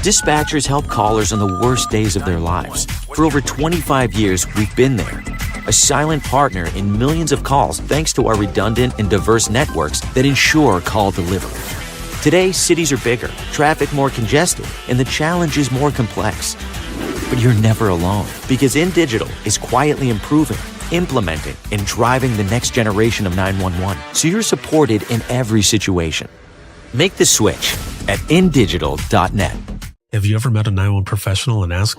Dispatchers help callers on the worst days of their lives. For over 25 years, we've been there. A silent partner in millions of calls thanks to our redundant and diverse networks that ensure call delivery. Today, cities are bigger, traffic more congested, and the challenge is more complex. But you're never alone, because InDigital is quietly improving, implementing, and driving the next generation of 911, so you're supported in every situation. Make the switch at indigital.net. Have you ever met a 911 professional and asked,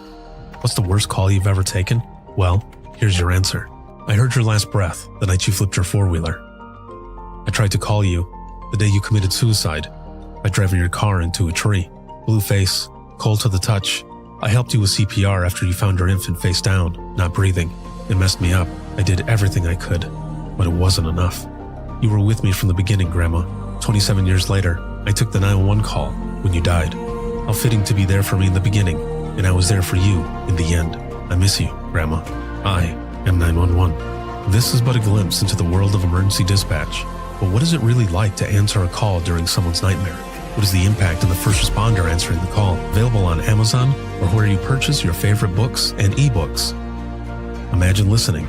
what's the worst call you've ever taken? Well, here's your answer. I heard your last breath the night you flipped your four-wheeler. I tried to call you the day you committed suicide by driving your car into a tree. Blue face, cold to the touch. I helped you with CPR after you found your infant face down, not breathing. It messed me up. I did everything I could, but it wasn't enough. You were with me from the beginning, Grandma. 27 years later, I took the 911 call when you died. How fitting to be there for me in the beginning, and I was there for you in the end. I miss you, Grandma. I am 911. This is but a glimpse into the world of emergency dispatch. But what is it really like to answer a call during someone's nightmare? What is the impact of the first responder answering the call? Available on Amazon or where you purchase your favorite books and ebooks. Imagine listening.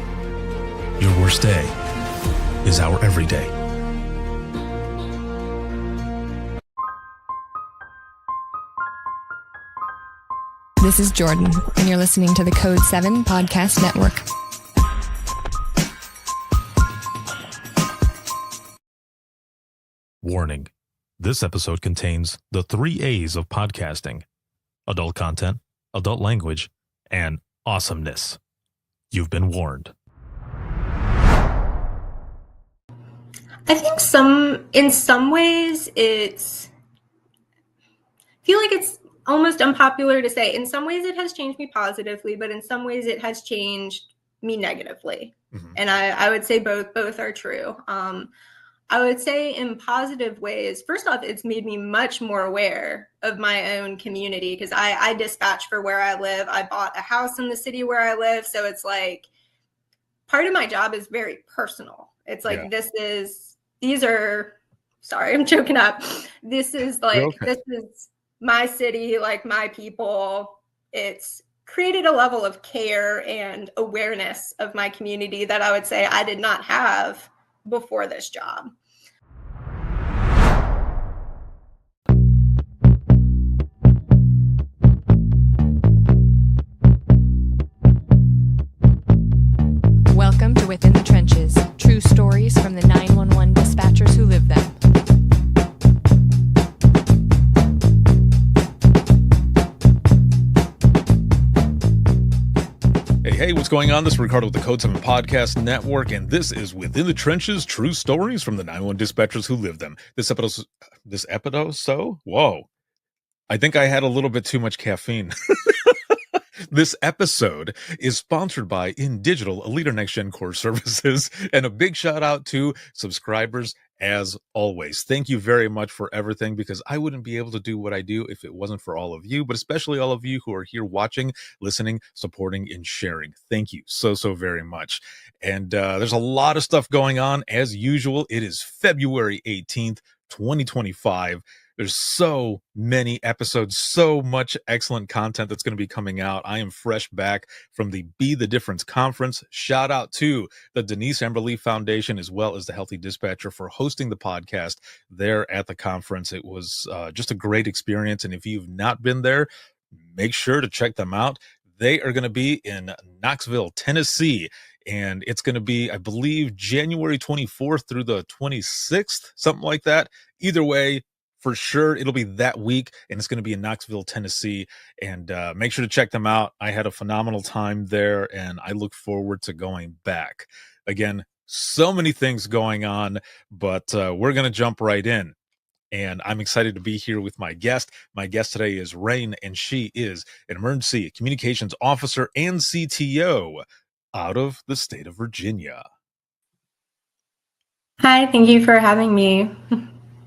Your worst day is our everyday. This is Jordan, and you're listening to the Code 7 Podcast Network. Warning. This episode contains the 3 A's of podcasting: adult content, adult language, and awesomeness. You've been warned. I think in some ways I feel like it's almost unpopular to say. In some ways it has changed me positively, but in some ways it has changed me negatively. Mm-hmm. And I would say both are true. I would say in positive ways, first off, it's made me much more aware of my own community, because I dispatch for where I live. I bought a house in the city where I live. So it's like part of my job is very personal. It's like, sorry, I'm choking up. This is my city, like my people. It's created a level of care and awareness of my community that I would say I did not have before this job. Welcome to Within the Trenches, true stories from the 911 dispatchers who live them. Hey, what's going on? This is Ricardo with the Code 7 Podcast Network, and this is Within the Trenches, true stories from the 911 dispatchers who live them. This episode, whoa. I think I had a little bit too much caffeine. This episode is sponsored by InDigital, a leader next-gen core services, and a big shout out to subscribers as always. Thank you very much for everything, because I wouldn't be able to do what I do if it wasn't for all of you, but especially all of you who are here watching, listening, supporting, and sharing. Thank you so very much. And there's a lot of stuff going on. As usual, it is February 18th, 2025. There's so many episodes, so much excellent content that's going to be coming out. I am fresh back from the Be the Difference conference. Shout out to the Denise Emberly Foundation, as well as the Healthy Dispatcher, for hosting the podcast there at the conference. It was just a great experience. And if you've not been there, make sure to check them out. They are going to be in Knoxville, Tennessee. And it's going to be, I believe, January 24th through the 26th, something like that. Either way, for sure, it'll be that week, and it's going to be in Knoxville, Tennessee, and make sure to check them out. I had a phenomenal time there, and I look forward to going back. Again, so many things going on, but we're going to jump right in, and I'm excited to be here with my guest. My guest today is Rain, and she is an emergency communications officer and CTO out of the state of Virginia. Hi, thank you for having me.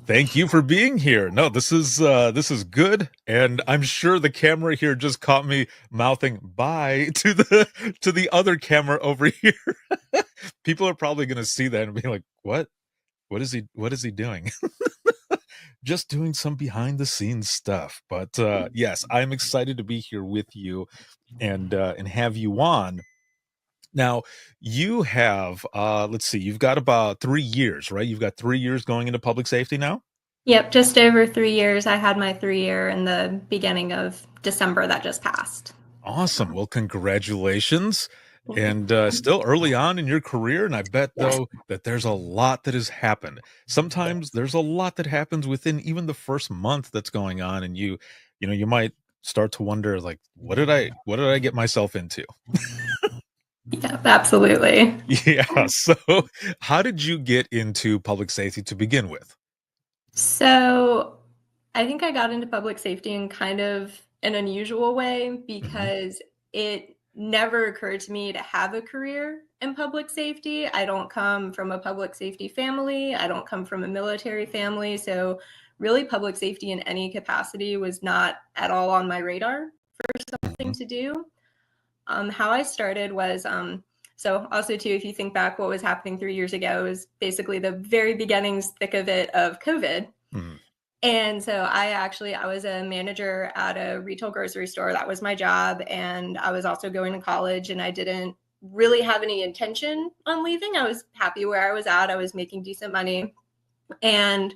Thank you for being here. No, this is good, and I'm sure the camera here just caught me mouthing bye to the other camera over here. People are probably going to see that and be like, "What? What is he doing?" just doing some behind the scenes stuff. But yes, I'm excited to be here with you and have you on. Now, you have let's see, you've got about 3 years, right? You've got 3 years going into public safety now? Yep, just over 3 years. I had my 3 year in the beginning of December that just passed. Awesome. Well, congratulations. And still early on in your career. And I bet, Yes. though, that there's a lot that has happened. Sometimes there's a lot that happens within even the first month that's going on. And you might start to wonder, like, what did I get myself into? Yeah, absolutely. Yeah. So how did you get into public safety to begin with? So I think I got into public safety in kind of an unusual way Hmm. because it never occurred to me to have a career in public safety. I don't come from a public safety family. I don't come from a military family. So really public safety in any capacity was not at all on my radar for something Hmm. to do. How I started was so also too, if you think back, what was happening 3 years ago was basically the very beginnings, thick of it of COVID. Hmm. And so I was a manager at a retail grocery store. That was my job. And I was also going to college and I didn't really have any intention on leaving. I was happy where I was at. I was making decent money. And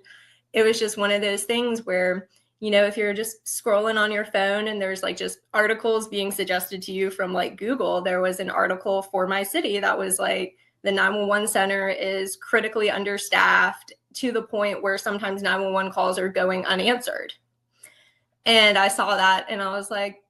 it was just one of those things where, if you're just scrolling on your phone and there's like just articles being suggested to you from like Google, there was an article for my city that was like the 911 center is critically understaffed to the point where sometimes 911 calls are going unanswered. And I saw that and I was like,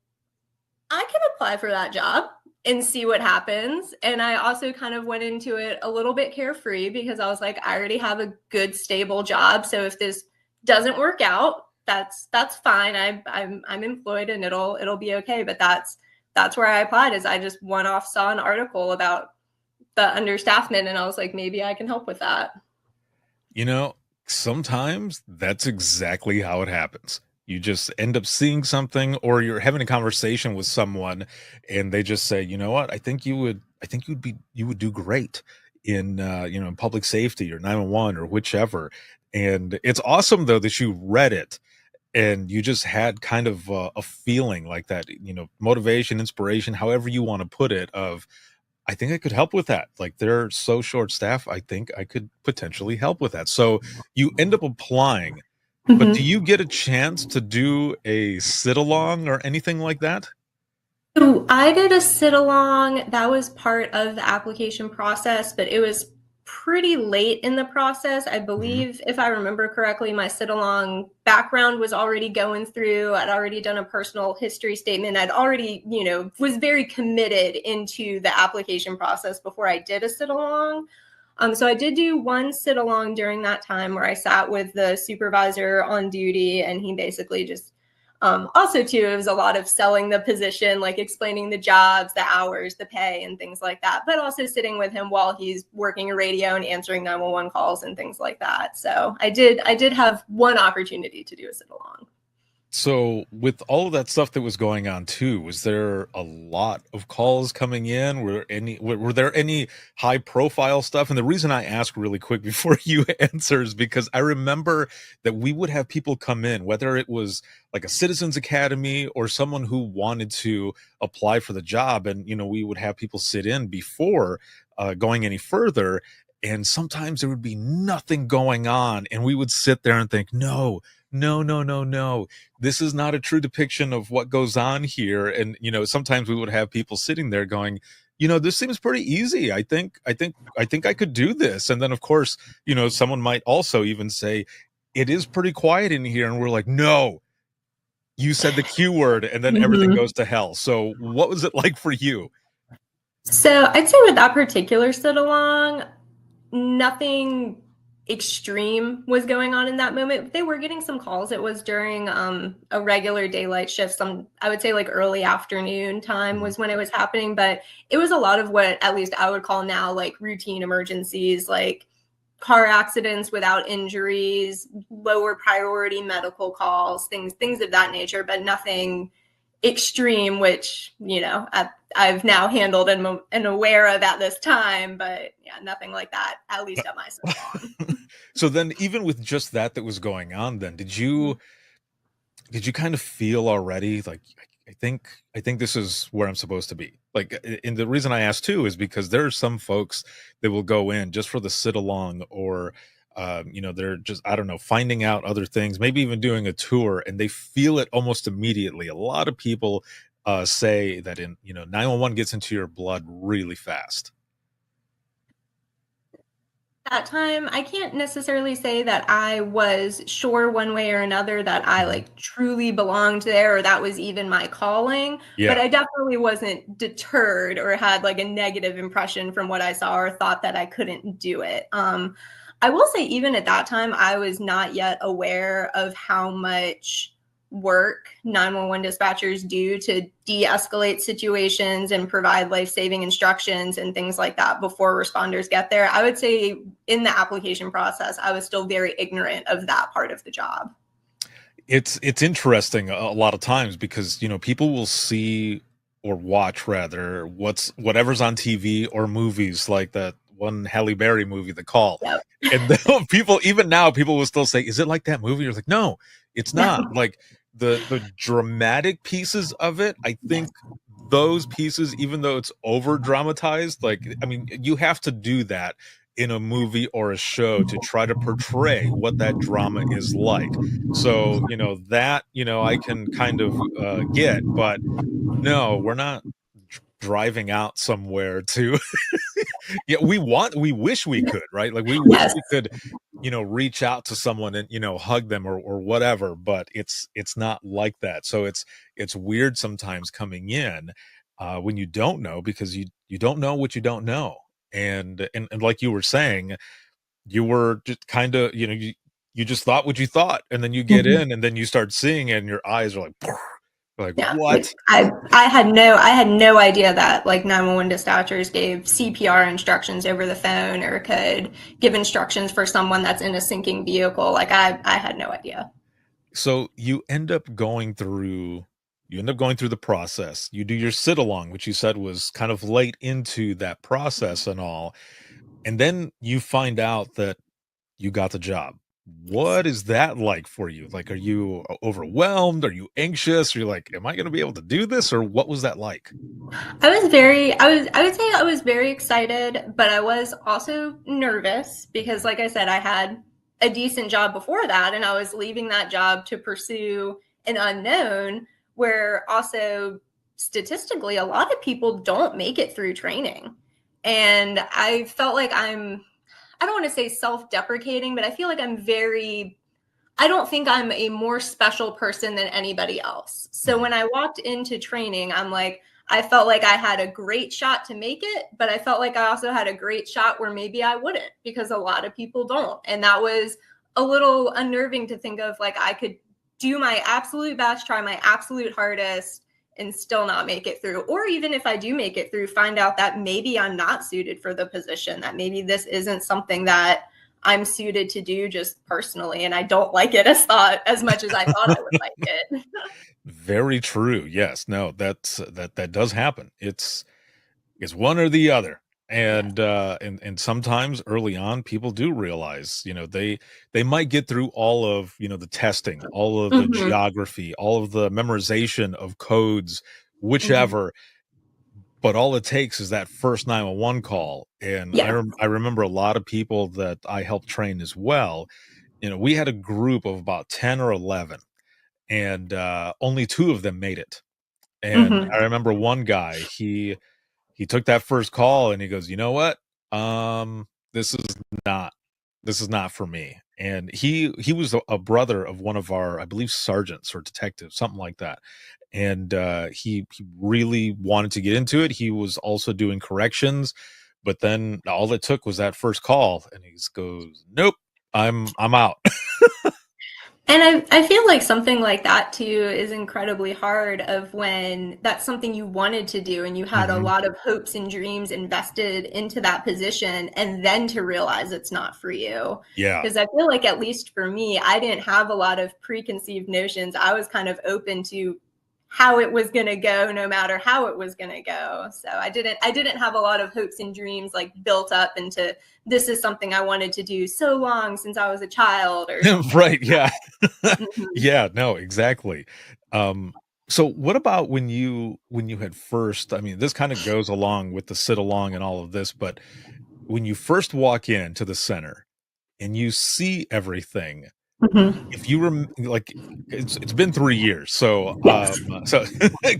I can apply for that job and see what happens. And I also kind of went into it a little bit carefree because I was like, I already have a good stable job. So if this doesn't work out, that's fine. I'm employed and it'll be okay. But that's where I applied. Is I just one off saw an article about the understaffment and I was like, maybe I can help with that. You know, sometimes that's exactly how it happens. You just end up seeing something, or you're having a conversation with someone and they just say, you know what, you would do great in, in public safety or 911 or whichever. And it's awesome though that you read it and you just had kind of a feeling like that, motivation, inspiration, however you want to put it, of I think I could help with that. Like they're so short staffed. I think I could potentially help with that. So you end up applying, but do Mhm. you get a chance to do a sit along or anything like that? So I did a sit along. That was part of the application process, but it was pretty late in the process. I Mhm. believe, if I remember correctly, my sit along background was already going through. I'd already done a personal history statement. I'd already, was very committed into the application process before I did a sit along. So I did do one sit along during that time where I sat with the supervisor on duty, and he basically just also too, it was a lot of selling the position, like explaining the jobs, the hours, the pay, and things like that. But also sitting with him while he's working a radio and answering 911 calls and things like that. So I did have one opportunity to do a sit along. So with all of that stuff that was going on too, was there a lot of calls coming in? Were there any high profile stuff? And the reason I ask really quick before you answer is because I remember that we would have people come in, whether it was like a citizens academy or someone who wanted to apply for the job. And, we would have people sit in before going any further. And sometimes there would be nothing going on. And we would sit there and think, no, no, no, no, no, this is not a true depiction of what goes on here. And sometimes we would have people sitting there going, this seems pretty easy. I think I could do this. And then of course, someone might also even say it is pretty quiet in here, and we're like, no, you said the Q word, and then everything Mhm. goes to hell. So what was it like for you? So I'd say with that particular sit along, nothing extreme was going on in that moment. They were getting some calls. It was during a regular daylight shift. I would say like early afternoon time Mhm. was when it was happening, but it was a lot of what at least I would call now like routine emergencies, like car accidents without injuries, lower priority medical calls, things of that nature, but nothing extreme, which I've now handled and aware of at this time. But yeah, nothing like that, at least at my salon. So then even with just that was going on, then did you kind of feel already like I think this is where I'm supposed to be? Like, and the reason I ask too is because there are some folks that will go in just for the sit along, or they're just, I don't know, finding out other things, maybe even doing a tour, and they feel it almost immediately. A lot of people say that 911 gets into your blood really fast. That time, I can't necessarily say that I was sure one way or another that I Mhm. like truly belonged there or that was even my calling, but Yeah. I definitely wasn't deterred or had like a negative impression from what I saw or thought that I couldn't do it. I will say, even at that time, I was not yet aware of how much work 911 dispatchers do to de-escalate situations and provide life-saving instructions and things like that before responders get there. I would say in the application process, I was still very ignorant of that part of the job. It's interesting a lot of times because people will see or watch rather whatever's on TV or movies, like that one Halle Berry movie, The Call. Yep. And people, even now, people will still say, "Is it like that movie?" You're like, "No, it's not." No. Like the dramatic pieces of it, I Yes. think those pieces, even though it's over dramatized, like, I mean, you have to do that in a movie or a show to try to portray what that drama is like. So, that, I can kind of get, but no, we're not driving out somewhere to yeah, we wish we could, right? Like we wish Yes. we could, reach out to someone and, hug them or whatever, but it's not like that. So it's weird sometimes coming in when you don't know, because you don't know what you don't know. And like you were saying, you were just kind of, you just thought what you thought, and then you get Mhm. in and then you start seeing it and your eyes are like Yeah, like what? I had no idea that like 911 dispatchers gave CPR instructions over the phone or could give instructions for someone that's in a sinking vehicle. Like I had no idea. So you end up going through the process. You do your sit along, which you said was kind of late into that process and all. And then you find out that you got the job. Yes. What is that like for you? Like, are you overwhelmed? Are you anxious? Are you like, am I going to be able to do this? Or what was that like? I would say I was very excited, but I was also nervous because like I said, I had a decent job before that and I was leaving that job to pursue an unknown where also statistically a lot of people don't make it through training. And I felt like I don't want to say self-deprecating, but I feel like I don't think I'm a more special person than anybody else. So Mhm. when I walked into training, I felt like I had a great shot to make it, but I felt like I also had a great shot where maybe I wouldn't because a lot of people don't. And that was a little unnerving to think of like I could do my absolute best, try my absolute hardest, and still not make it through. Or even if I do make it through, find out that maybe I'm not suited for the position, that maybe this isn't something that I'm suited to do just personally, and I don't like it as much as I thought I would like it. Very true. Yes. No, that does happen. It's one or the other. Yes. And sometimes early on people do realize, they might get through all of, the testing, all of the Mhm, geography, all of the memorization of codes, mhm. whichever, but all it takes is that first 911 call. And Yeah. I remember a lot of people that I helped train as well. We had a group of about 10 or 11, and only two of them made it. And Mhm. I remember one guy, he took that first call and he goes, "You know what? This is not this is not for me." And he was a brother of one of our, I believe, sergeants or detectives, something like that. And he really wanted to get into it. He was also doing corrections, but then all it took was that first call, and he just goes, "Nope, I'm out." And I feel like something like that too is incredibly hard of when that's something you wanted to do and you had a Mhm. lot of hopes and dreams invested into that position and then to realize it's not for you. Yeah. Because I feel like at least for me, I didn't have a lot of preconceived notions. I was kind of open to how it was going to go, no matter how it was going to go. So I didn't have a lot of hopes and dreams like built up into, this is something I wanted to do so long since I was a child or something. Right. Yeah. Mhm. Yeah. No, exactly. So what about when you had first, I mean, this kind of goes along with the sit along and all of this, but when you first walk into the center and you see everything, Mhm. if you like, it's been 3 years. So, Yes. so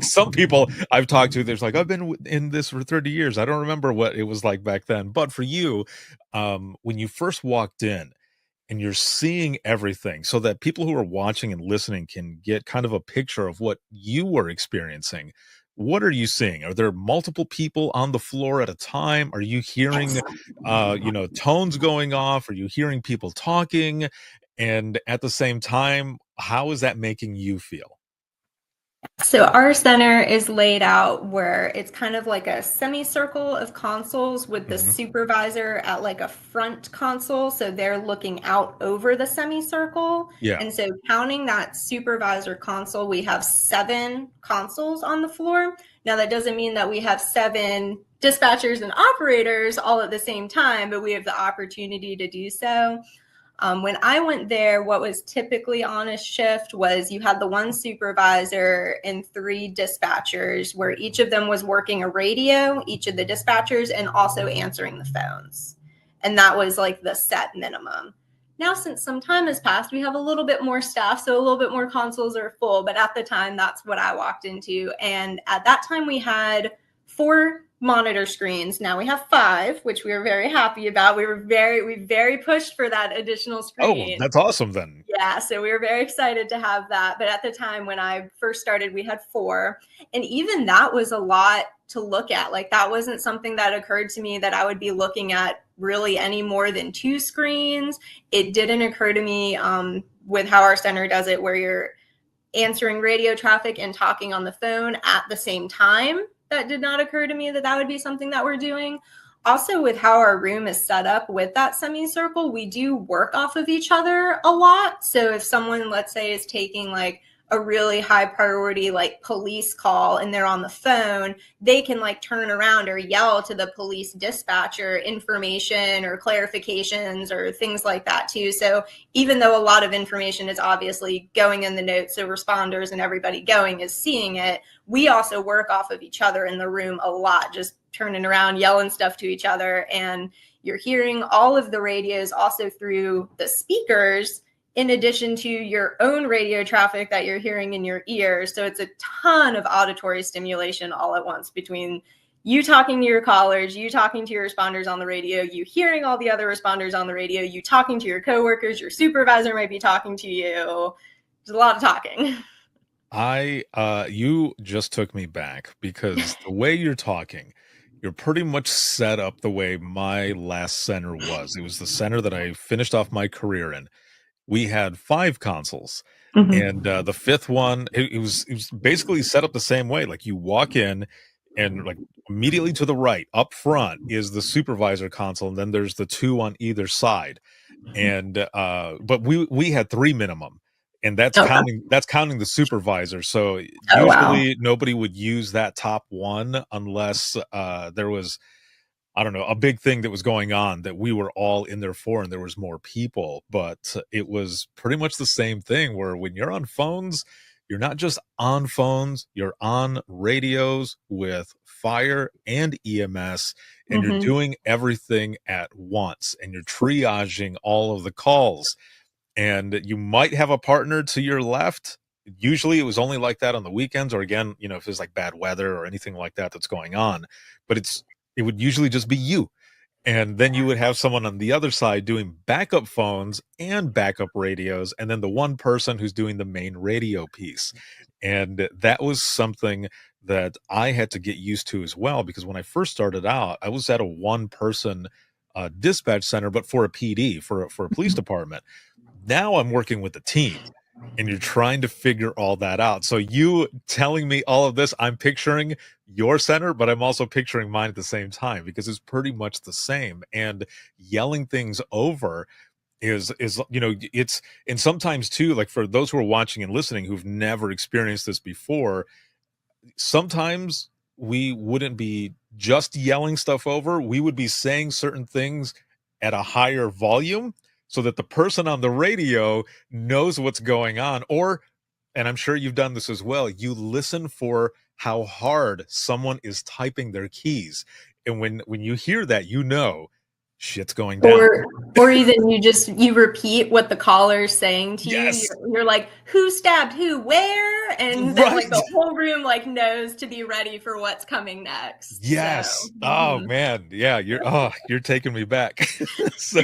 some people I've talked to, there's like, I've been in this for 30 years. I don't remember what it was like back then. But for you, when you first walked in and you're seeing everything so that people who are watching and listening can get kind of a picture of what you were experiencing. What are you seeing? Are there multiple people on the floor at a time? Are you hearing, tones going off? Are you hearing people talking? And at the same time, how is that making you feel? So our center is laid out where it's kind of like a semicircle of consoles with the Mhm. supervisor at like a front console. So they're looking out over the semicircle. Yeah. And so counting that supervisor console, we have 7 consoles on the floor. Now that doesn't mean that we have 7 dispatchers and operators all at the same time, but we have the opportunity to do so. When I went there, what was typically on a shift was you had the one supervisor and 3 dispatchers, where each of them was working a radio, each of the dispatchers, and also answering the phones. And that was like the set minimum. Now, since some time has passed, we have a little bit more staff, so a little bit more consoles are full. But at the time, that's what I walked into. And at that time, we had 4 monitor screens. Now we have 5, which we were very happy about. We very pushed for that additional Oh, screen. that's awesome then. Yeah, so we were very excited to have that. But at the time when I first started, we had 4. And even that was a lot to look at. Like, that wasn't something that occurred to me that I would be looking at really any more than 2 screens. It didn't occur to me with how our center does it, where you're answering radio traffic and talking on the phone at the same time. That did not occur to me that that would be something that we're doing. Also, with how our room is set up with that semicircle, we do work off of each other a lot. So if someone, let's say, is taking like a really high priority like police call and they're on the phone, they can like turn around or yell to the police dispatcher information or clarifications or things like that too. So even though a lot of information is obviously going in the notes, so responders and everybody going is seeing it, we also work off of each other in the room a lot, just turning around, yelling stuff to each other. And you're hearing all of the radios also through the speakers, in addition to your own radio traffic that you're hearing in your ears. So it's a ton of auditory stimulation all at once, between you talking to your callers, you talking to your responders on the radio, you hearing all the other responders on the radio, you talking to your coworkers, your supervisor might be talking to you. There's a lot of talking. You just took me back because the way you're talking, you're pretty much set up the way my last center was. It was the center that I finished off my career in. We had 5 consoles, and, the 5th one, it was basically set up the same way. Like, you walk in and, like, immediately to the right, up front is the supervisor console, and then there's the 2 on either side. And, but we had 3 minimum, and Okay. that's counting the supervisor. So, Oh, wow. usually, nobody would use that top one unless, there was, I don't know, a big thing that was going on that we were all in there for, and there was more people. But it was pretty much the same thing, where when you're on phones, you're not just on phones, you're on radios with fire and EMS, and you're Mhm. doing everything at once, and you're triaging all of the calls. And you might have a partner to your left. Usually it was only like that on the weekends, or again, if it's like bad weather or anything like that that's going on. But it would usually just be you. And then you would have someone on the other side doing backup phones and backup radios, and then the one person who's doing the main radio piece. And that was something that I had to get used to as well, because when I first started out, I was at a one person dispatch center, but for a PD, for a police department. Now I'm working with a team, and you're trying to figure all that out. So you telling me all of this, I'm picturing your center, but I'm also picturing mine at the same time, because it's pretty much the same. And yelling things over is it's, and sometimes too, like, for those who are watching and listening who've never experienced this before, sometimes we wouldn't be just yelling stuff over. We would be saying certain things at a higher volume so that the person on the radio knows what's going on. Or, and I'm sure you've done this as well, you listen for how hard someone is typing their keys. And when you hear that, you know shit's going down. Or even you repeat what the caller's saying to Yes. you. You're like, who stabbed who, where? And then like the whole room like knows to be ready for what's coming next. Yes. So, Oh man. Yeah. You're taking me back. So,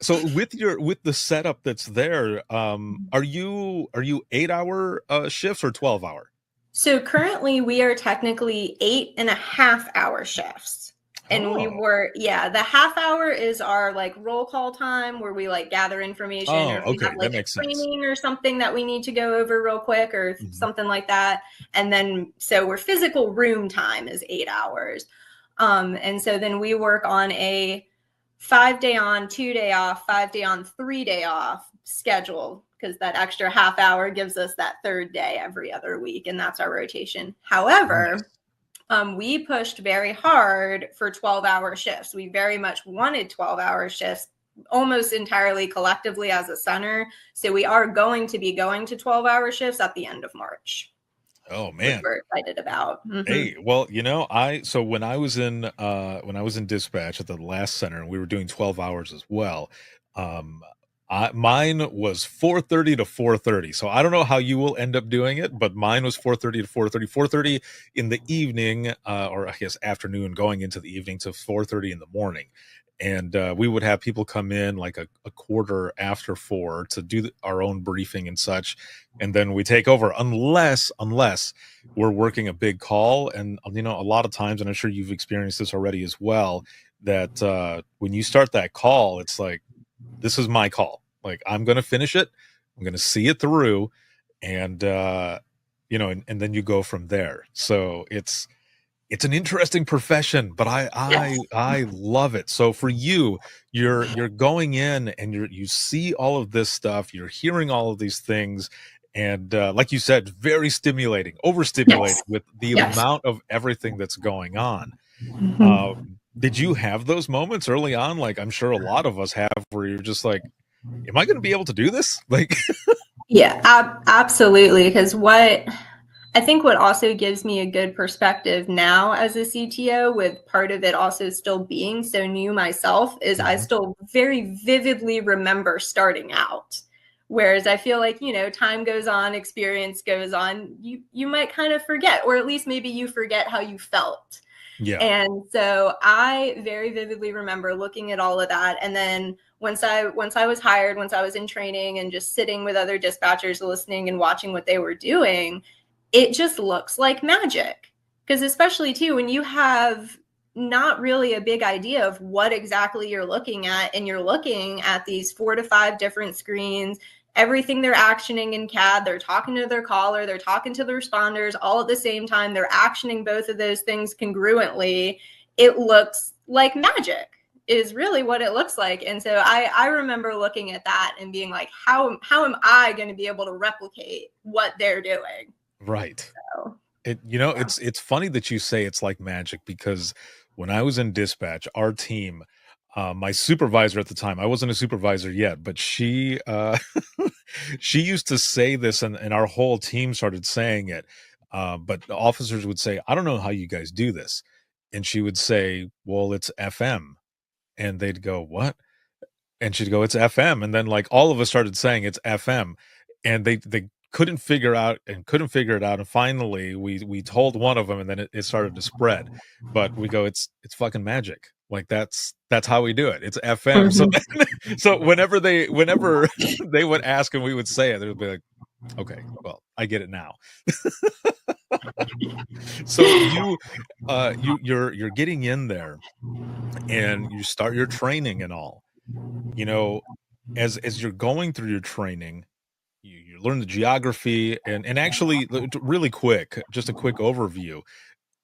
so with the setup that's there, are you 8-hour shifts or 12-hour? So currently we are technically 8.5-hour shifts. And we were, the half hour is our like roll call time where we like gather information or if we have like a training or something that we need to go over real quick or something like that. And then, so we're physical room time is 8 hours. And so then we work on a 5-day on, 2-day off, 5-day on, 3-day off schedule because that extra half hour gives us that third day every other week. And that's our rotation. However, we pushed very hard for 12-hour shifts. We very much wanted 12-hour shifts almost entirely collectively as a center. So we are going to be going to 12-hour shifts at the end of March. Oh man, we're excited about. Hey, well, so when I was in dispatch at the last center and we were doing 12 hours as well, mine was 4:30 to 4:30. So I don't know how you will end up doing it, but mine was 4:30 to 4:30, 4:30 in the evening, or I guess afternoon going into the evening to 4:30 in the morning. And we would have people come in like a quarter after 4 to do our own briefing and such. And then we take over unless we're working a big call. And, a lot of times, and I'm sure you've experienced this already as well, that when you start that call, it's like, this is my call. Like, I'm going to finish it. I'm going to see it through. And, and then you go from there. So it's an interesting profession, but I love it. So for you, you're going in and you see all of this stuff, you're hearing all of these things. And like you said, very stimulating, overstimulating with the amount of everything that's going on. Did you have those moments early on? Like I'm sure a lot of us have, where you're just like, am I going to be able to do this? Like, yeah, absolutely. Because I think what also gives me a good perspective now as a CTO, with part of it also still being so new myself, is I still very vividly remember starting out. Whereas I feel like, time goes on, experience goes on, you might kind of forget, or at least maybe you forget how you felt. Yeah. And so I very vividly remember looking at all of that. And then once I was hired, once I was in training and just sitting with other dispatchers, listening and watching what they were doing, it just looks like magic. Because especially too, when you have not really a big idea of what exactly you're looking at, and you're looking at these 4 to 5 different screens, everything they're actioning in CAD, they're talking to their caller, they're talking to the responders all at the same time, they're actioning both of those things congruently. It looks like magic is really what it looks like. And so I remember looking at that and being like, how am I going to be able to replicate what they're doing? Right. So, it's funny that you say it's like magic, because when I was in dispatch, our team, my supervisor at the time, I wasn't a supervisor yet, but she she used to say this, and our whole team started saying it. But the officers would say, I don't know how you guys do this. And she would say, well, it's FM. And they'd go, what? And she'd go, it's FM. And then like all of us started saying it's FM. And they couldn't figure it out. And finally we told one of them, and then it started to spread. But we go, it's fucking magic. Like that's how we do it. It's FM. So whenever they would ask and we would say it, they would be like, okay, well, I get it now. So you're getting in there and you start your training and all. As you're going through your training, you learn the geography, and actually really quick, just a quick overview.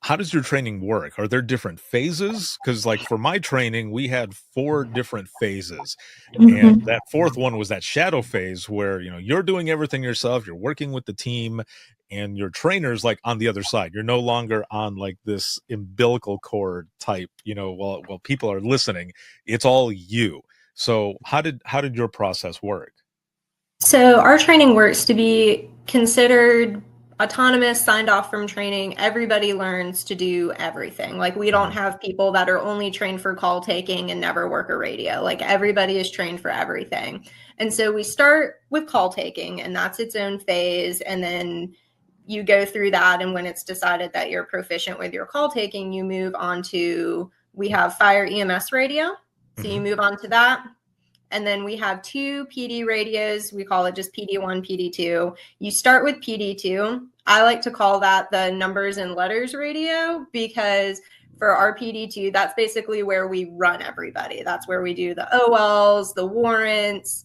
How does your training work? Are there different phases? Because like for my training, we had 4 different phases. And that 4th one was that shadow phase where, you're doing everything yourself. You're working with the team. and your trainer's like on the other side. You're no longer on like this umbilical cord type, while people are listening. It's all you. So how did your process work? So our training works to be considered autonomous, signed off from training. Everybody learns to do everything. Like, we don't have people that are only trained for call taking and never work a radio. Like, everybody is trained for everything. And so we start with call taking, and that's its own phase. And then you go through that. And when it's decided that you're proficient with your call taking, you move on to, we have fire EMS radio. So you move on to that. And then we have 2 PD radios. We call it just PD1, PD2. You start with PD2. I like to call that the numbers and letters radio, because for our PD2, that's basically where we run everybody. That's where we do the OLs, the warrants,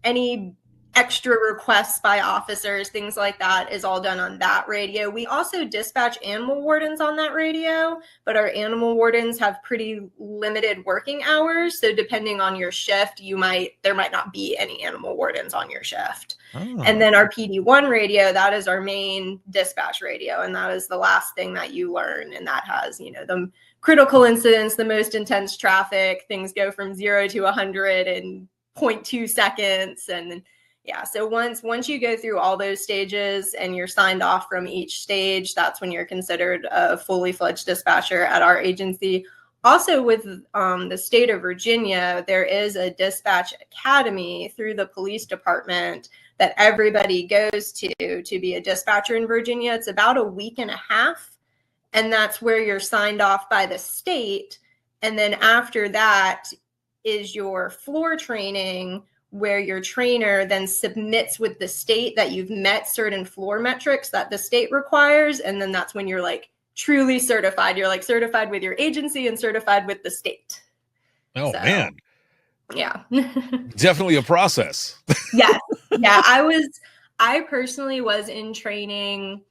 any extra requests by officers, things like that is all done on that radio. We also dispatch animal wardens on that radio, but our animal wardens have pretty limited working hours. So depending on your shift, there might not be any animal wardens on your shift. Oh. And then our PD1 radio, that is our main dispatch radio. And that is the last thing that you learn. And that has, the critical incidents, the most intense traffic, things go from 0 to 100 in 0.2 seconds. And yeah, so once you go through all those stages and you're signed off from each stage, that's when you're considered a fully fledged dispatcher at our agency. Also, with the state of Virginia, there is a dispatch academy through the police department that everybody goes to be a dispatcher in Virginia. It's about a week and a half, and that's where you're signed off by the state. And then after that is your floor training, where your trainer then submits with the state that you've met certain floor metrics that the state requires. And then that's when you're like truly certified. You're like certified with your agency and certified with the state. Oh, so, man. Yeah. Definitely a process. Yes. Yeah. I personally was in training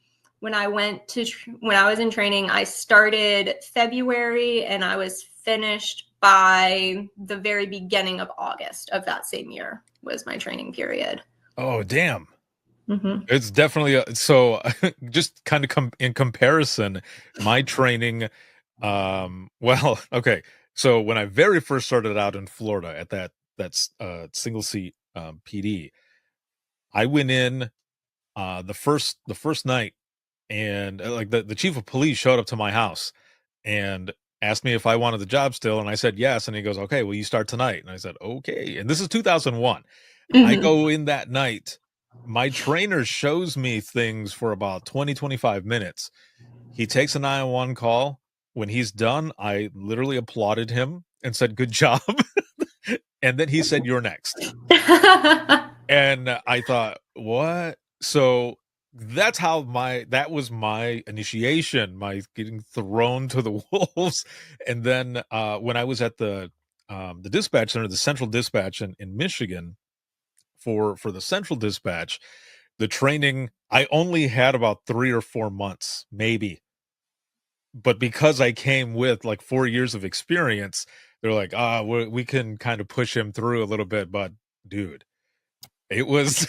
when I was in training. I started February and I was finished by the very beginning of August of that same year was my training period. Oh, damn. It's definitely so just kind of in comparison, my training, well, okay. So when I very first started out in Florida at that single seat PD, I went in the first night, and like the chief of police showed up to my house and asked me if I wanted the job still. And I said, yes. And he goes, okay, well, you start tonight. And I said, okay. And this is 2001. I go in that night. My trainer shows me things for about 20, 25 minutes. He takes a 911 call. When he's done, I literally applauded him and said, good job. And then he said, you're next. And I thought, what? So that's how that was my initiation, my getting thrown to the wolves. And then when I was at the dispatch center, the central dispatch in Michigan, for the central dispatch, the training, I only had about 3 or 4 months, maybe. But because I came with like 4 years of experience, they're like, we can kind of push him through a little bit. But dude, it was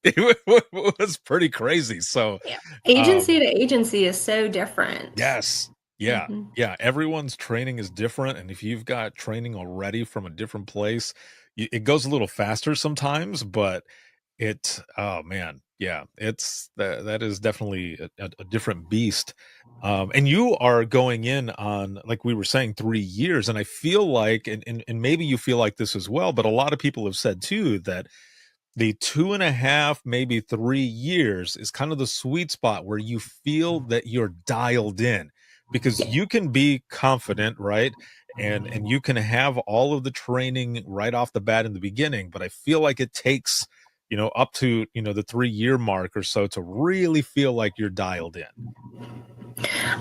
it was pretty crazy. So yeah. Agency to agency is so different. Yes. Yeah. Yeah. Everyone's training is different. And if you've got training already from a different place, it goes a little faster sometimes, but oh man. Yeah, that is definitely a different beast. And you are going in on, like we were saying, 3 years. And I feel like, and maybe you feel like this as well, but a lot of people have said too, that the 2.5, maybe 3 years is kind of the sweet spot where you feel that you're dialed in, because you can be confident, right? And you can have all of the training right off the bat in the beginning, but I feel like it takes, up to, the 3-year mark or so to really feel like you're dialed in.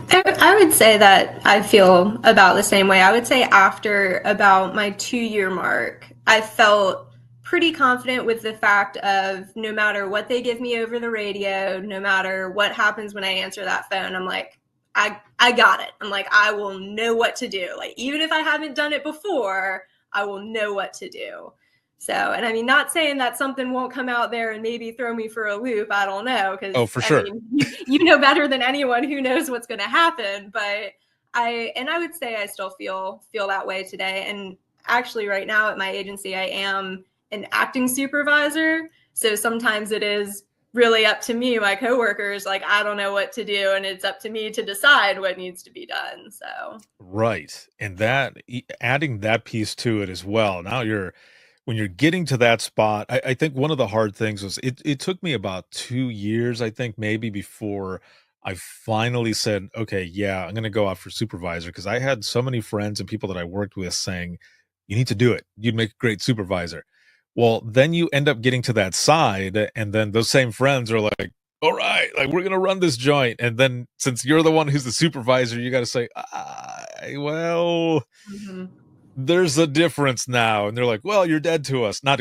I would say that I feel about the same way. I would say after about my 2-year mark, I felt pretty confident with the fact of no matter what they give me over the radio, no matter what happens when I answer that phone, I'm like, I got it. I'm like, I will know what to do. Like, even if I haven't done it before, I will know what to do. So, and I mean, not saying that something won't come out there and maybe throw me for a loop. I don't know. Oh, for sure. I mean, you know better than anyone who knows what's going to happen. But I would say I still feel that way today. And actually right now at my agency, I am an acting supervisor. So sometimes it is really up to me, my coworkers, like, I don't know what to do. And it's up to me to decide what needs to be done. So. Right. And that adding that piece to it as well. Now when you're getting to that spot, I think one of the hard things was it took me about 2 years, I think maybe, before I finally said, okay, yeah, I'm going to go out for supervisor, because I had so many friends and people that I worked with saying, you need to do it. You'd make a great supervisor. Well, then you end up getting to that side, and then those same friends are like, all right, like, we're going to run this joint. And then since you're the one who's the supervisor, you got to say, well, there's a difference now. And they're like, well, you're dead to us. Not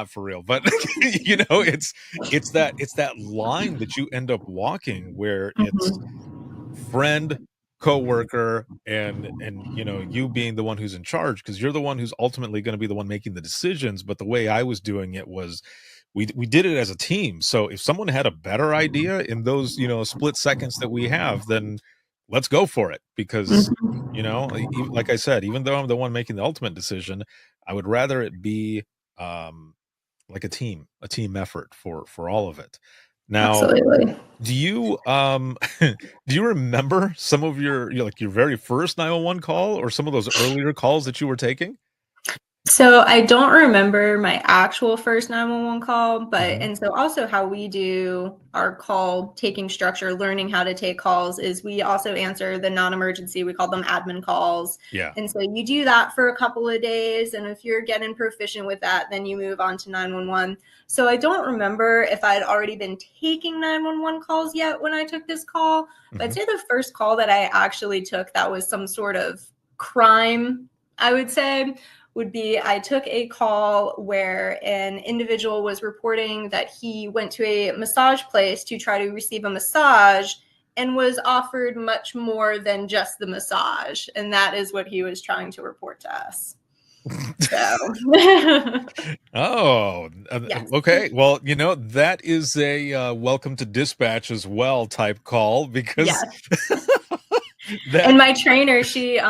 for real, but it's that line that you end up walking, where it's friend, coworker, and you being the one who's in charge, because you're the one who's ultimately going to be the one making the decisions. But the way I was doing it was, we did it as a team. So if someone had a better idea in those split seconds that we have, then let's go for it. Because like I said, even though I'm the one making the ultimate decision, I would rather it be like a team effort for all of it. Now, Absolutely. do you do you remember some of your very first 911 call, or some of those earlier calls that you were taking? So I don't remember my actual first 911 call, but and so also how we do our call taking structure, learning how to take calls, is we also answer the non-emergency. We call them admin calls. Yeah. And so you do that for a couple of days, and if you're getting proficient with that, then you move on to 911. So I don't remember if I had already been taking 911 calls yet when I took this call. But I'd say the first call that I actually took that was some sort of crime, I would say, would be, I took a call where an individual was reporting that he went to a massage place to try to receive a massage and was offered much more than just the massage. And that is what he was trying to report to us. So. Oh, Yes. Okay. Well, that is a welcome to dispatch as well type call, because Yes. And my trainer, she,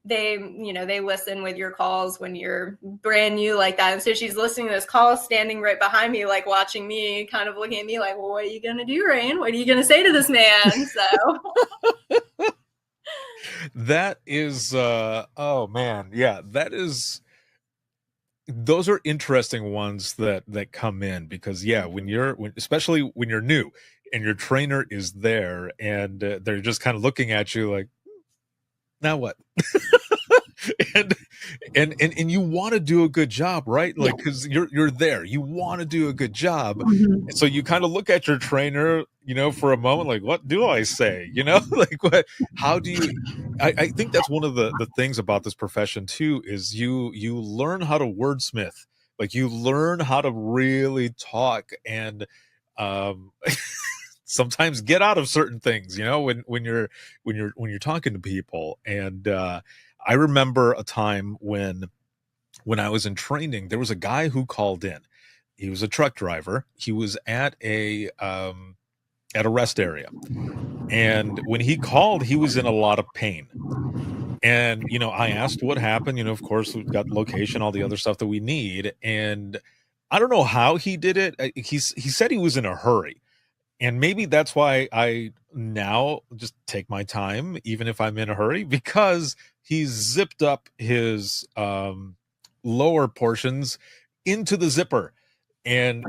they listen with your calls when you're brand new like that. And so she's listening to this call, standing right behind me, like watching me, kind of looking at me like, well, what are you going to do, Rain? What are you going to say to this man? So that is, oh man. Yeah, those are interesting ones that come in, because especially when you're new and your trainer is there, and they're just kind of looking at you like, now what? and you want to do a good job, right? Like, because you're there, you want to do a good job. And so you kind of look at your trainer, for a moment, like, what do I say? Like, what? How do you? I think that's one of the things about this profession too, is you learn how to wordsmith. Like, you learn how to really talk, and sometimes get out of certain things, when you're talking to people. And I remember a time when I was in training, there was a guy who called in. He was a truck driver. He was at a rest area, and when he called, he was in a lot of pain. And I asked what happened. Of course, we've got location, all the other stuff that we need, and I don't know how he did it. He said he was in a hurry. And maybe that's why I now just take my time, even if I'm in a hurry, because he zipped up his lower portions into the zipper, and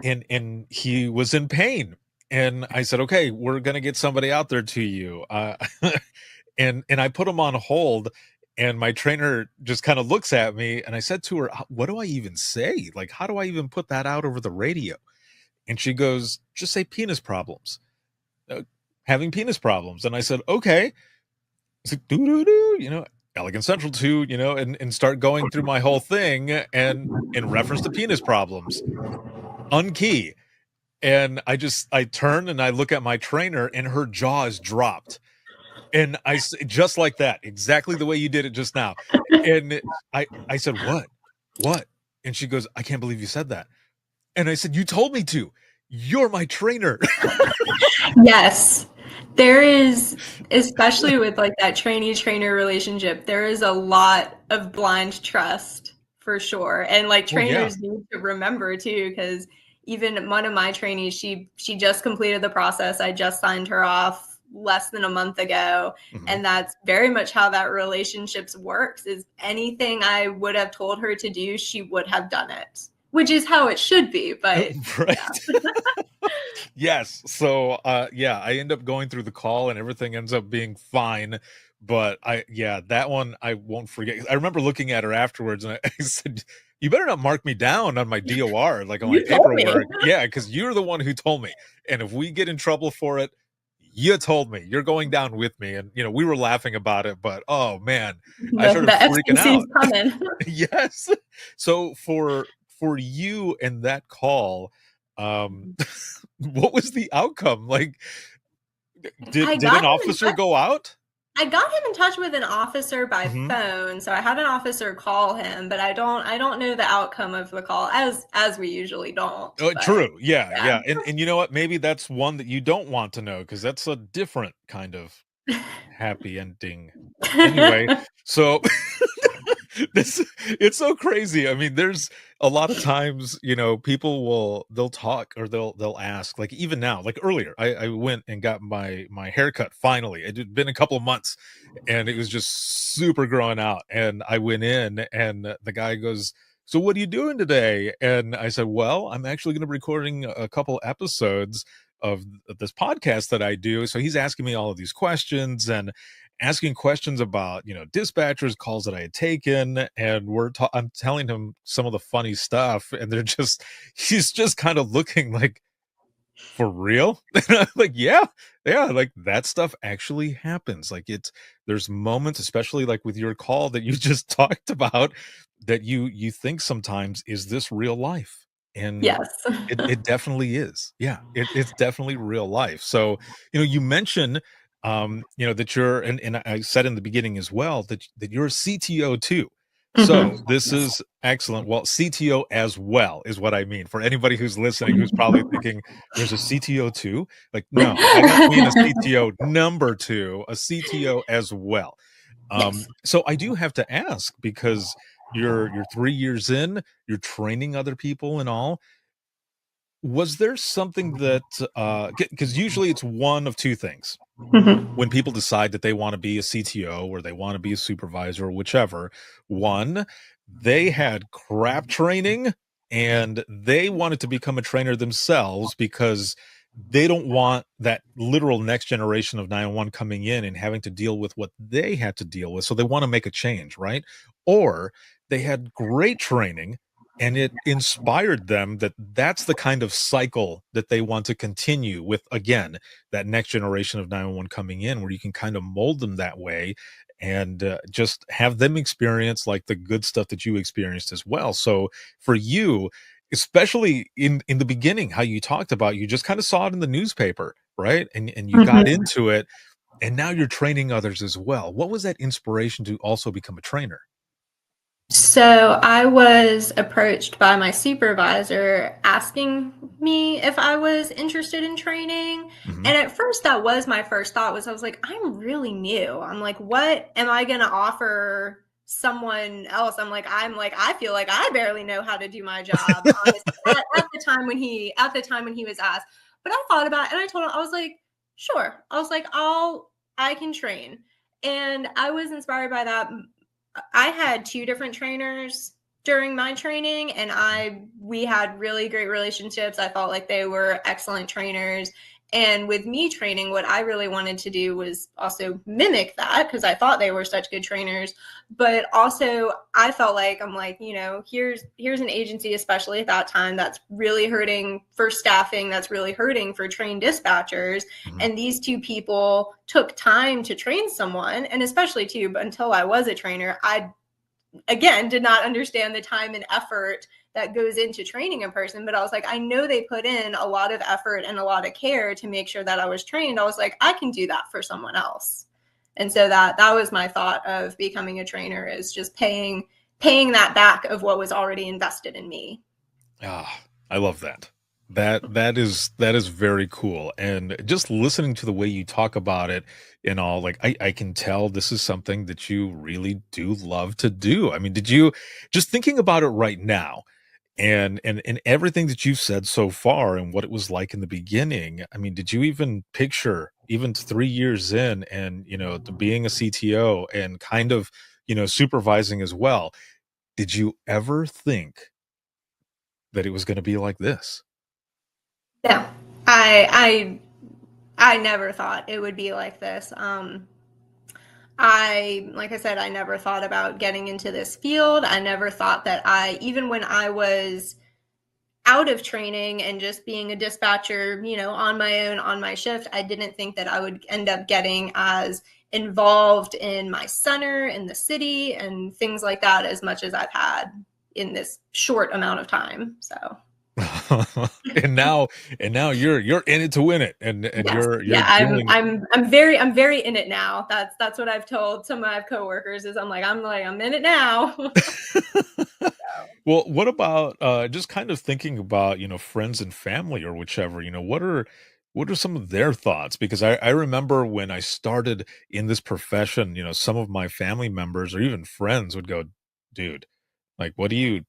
he was in pain. And I said, okay, we're going to get somebody out there to you. And I put him on hold, and my trainer just kind of looks at me, and I said to her, what do I even say? Like, how do I even put that out over the radio? And she goes, just say penis problems, having penis problems. And I said, okay. I said, Elegant Central 2, and start going through my whole thing, and in reference to penis problems, unkey. And I turn and I look at my trainer, and her jaw is dropped. And I, just like that, exactly the way you did it just now. And I said, what? And she goes, I can't believe you said that. And I said, you told me to. You're my trainer. Yes. There is, especially with like that trainee-trainer relationship, there is a lot of blind trust for sure. And like Well, yeah. trainers need to remember too, because even one of my trainees, she just completed the process. I just signed her off less than a month ago. Mhm. And that's very much how that relationships works, is anything I would have told her to do, she would have done it, which is how it should be. But Right. Yes. So, yeah, I end up going through the call and everything ends up being fine. But that one I won't forget. I remember looking at her afterwards and I said, you better not mark me down on my DOR, like on my you told me. paperwork. Yeah, because you're the one who told me. And if we get in trouble for it, you told me. You're going down with me. And, we were laughing about it, but oh man, I started freaking FCC is out. coming. Yes. So for you and that call, what was the outcome? Like, did an officer go out? I got him in touch with an officer by Mhm. phone, so I had an officer call him, but I don't know the outcome of the call, as we usually don't. But, True. Yeah. And you know what? Maybe that's one that you don't want to know because that's a different kind of happy ending. Anyway, so it's so crazy. I mean, there's a lot of times, people they'll talk or they'll ask, like even now, like earlier, I went and got my haircut finally. It had been a couple of months and it was just super growing out. And I went in and the guy goes, so what are you doing today? And I said, well, I'm actually going to be recording a couple episodes of this podcast that I do. So he's asking me all of these questions and asking questions about, dispatchers, calls that I had taken. And I'm telling him some of the funny stuff. And he's just kind of looking like, for real? And I'm like, yeah, like that stuff actually happens. Like there's moments, especially like with your call that you just talked about, that you think sometimes, is this real life? And yes. it definitely is. Yeah, it's definitely real life. So, you mentioned that you're, and I said in the beginning as well that you're a CTO too. So this is excellent. Well, CTO as well is what I mean. For anybody who's listening, who's probably thinking there's a CTO too. Like, no, I don't mean a CTO number 2, a CTO as well. Yes. So I do have to ask, because you're 3 years in, you're training other people and all. Was there something that, because usually it's one of two things when people decide that they want to be a CTO or they want to be a supervisor or whichever. One, they had crap training and they wanted to become a trainer themselves because they don't want that literal next generation of 911 coming in and having to deal with what they had to deal with. So they want to make a change, right? Or they had great training and it inspired them that that's the kind of cycle that they want to continue with, again, that next generation of 911 coming in, where you can kind of mold them that way and just have them experience like the good stuff that you experienced as well. So for you, especially in the beginning, how you talked about, you just kind of saw it in the newspaper, right? And you got into it, and now you're training others as well. What was that inspiration to also become a trainer? So I was approached by my supervisor asking me if I was interested in training. Mhm. And at first that was my first thought, was I was like, I'm really new. I'm like, what am I going to offer someone else? I feel like I barely know how to do my job, honestly, at the time when he was asked. But I thought about it and I told him, I was like, sure. I was like, I can train. And I was inspired by that. I had 2 different trainers during my training, and we had really great relationships. I felt like they were excellent trainers. And with me training, what I really wanted to do was also mimic that, because I thought they were such good trainers. But also I felt like, I'm like, here's an agency, especially at that time, that's really hurting for staffing, that's really hurting for trained dispatchers. Mhm. And these 2 people took time to train someone, and especially too, but until I was a trainer, I again did not understand the time and effort that goes into training a person. But I was like, I know they put in a lot of effort and a lot of care to make sure that I was trained. I was like, I can do that for someone else. And so that was my thought of becoming a trainer, is just paying paying that back of what was already invested in me. Ah, I love that. That is very cool. And just listening to the way you talk about it and all, like I can tell this is something that you really do love to do. I mean, did you just thinking about it right now and everything that you've said so far and what it was like in the beginning? I mean, did you even picture even 3 years in and to being a CTO and kind of supervising as well? Did you ever think that it was going to be like this? No, I never thought it would be like this. Like I said, I never thought about getting into this field. I never thought that even when I was out of training and just being a dispatcher, on my own, on my shift, I didn't think that I would end up getting as involved in my center in the city and things like that as much as I've had in this short amount of time. So and now you're in it to win it, and yes, you're yeah, doing. I'm very in it now. That's what I've told some of my coworkers is I'm in it now. Well, what about just kind of thinking about friends and family or whichever, what are some of their thoughts? Because I remember when I started in this profession, some of my family members or even friends would go, dude, like what do you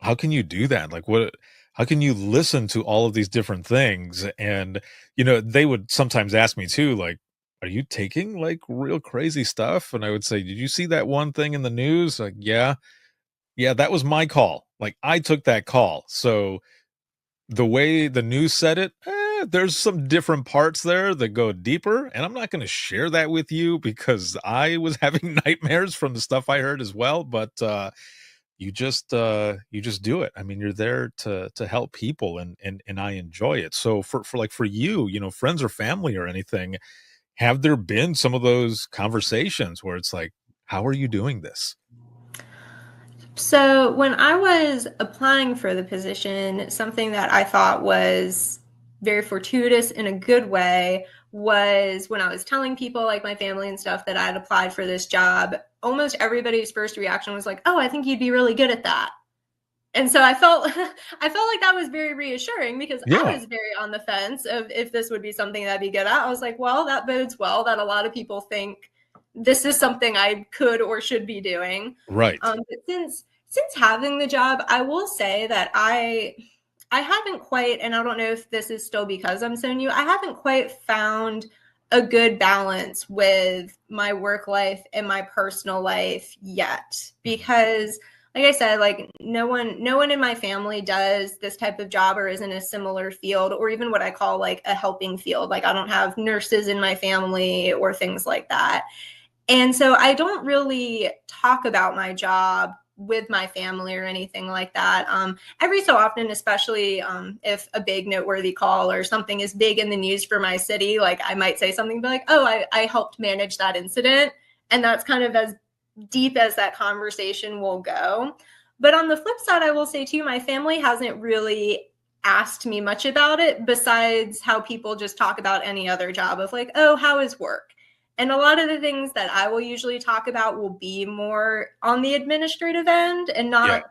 how can you do that? Like what how can you listen to all of these different things? And they would sometimes ask me too, like, are you taking like real crazy stuff? And I would say, did you see that one thing in the news? Like, yeah, yeah, that was my call. Like I took that call. So the way the news said it, there's some different parts there that go deeper. And I'm not going to share that with you because I was having nightmares from the stuff I heard as well. But you just do it. I mean, you're there to help people and I enjoy it. So for you, friends or family or anything, have there been some of those conversations where it's like, how are you doing this? So when I was applying for the position, something that I thought was very fortuitous in a good way was when I was telling people like my family and stuff that I had applied for this job, almost everybody's first reaction was like, "Oh, I think you'd be really good at that." And so I felt I felt like that was very reassuring because I Yeah, was very on the fence of if this would be something that I'd be good at. I was like, well, that bodes well that a lot of people think this is something I could or should be doing. right. But since having the job, I will say that I haven't quite, and I don't know if this is still because I'm so new, I haven't quite found a good balance with my work life and my personal life yet because like I said, like no one in my family does this type of job or is in a similar field or even what I call like a helping field. Like I don't have nurses in my family or things like that. And so I don't really talk about my job with my family or anything like that. Every so often, especially if a big noteworthy call or something is big in the news for my city, like I might say something like, oh, I helped manage that incident. And that's kind of as deep as that conversation will go. But on the flip side, I will say too, my family hasn't really asked me much about it besides how people just talk about any other job of like, oh, how is work? And a lot of the things that I will usually talk about will be more on the administrative end and Yeah. not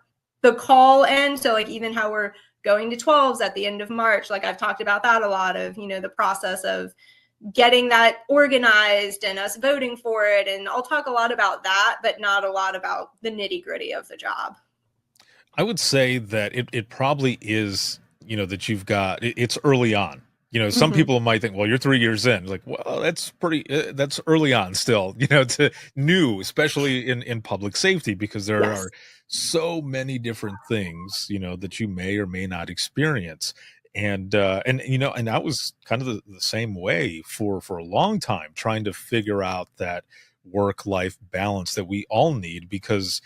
the call end. So, like, even how we're going to 12s at the end of March, like, I've talked about that a lot of, the process of getting that organized and us voting for it. And I'll talk a lot about that, but not a lot about the nitty gritty of the job. I would say that it probably is, that you've got it's early on. Some Mm-hmm. people might think, well, you're 3 years in. Like, well, that's that's early on still, to new, especially in public safety, because there Yes. are so many different things, that you may or may not experience. And I was kind of the same way for a long time, trying to figure out that work-life balance that we all need because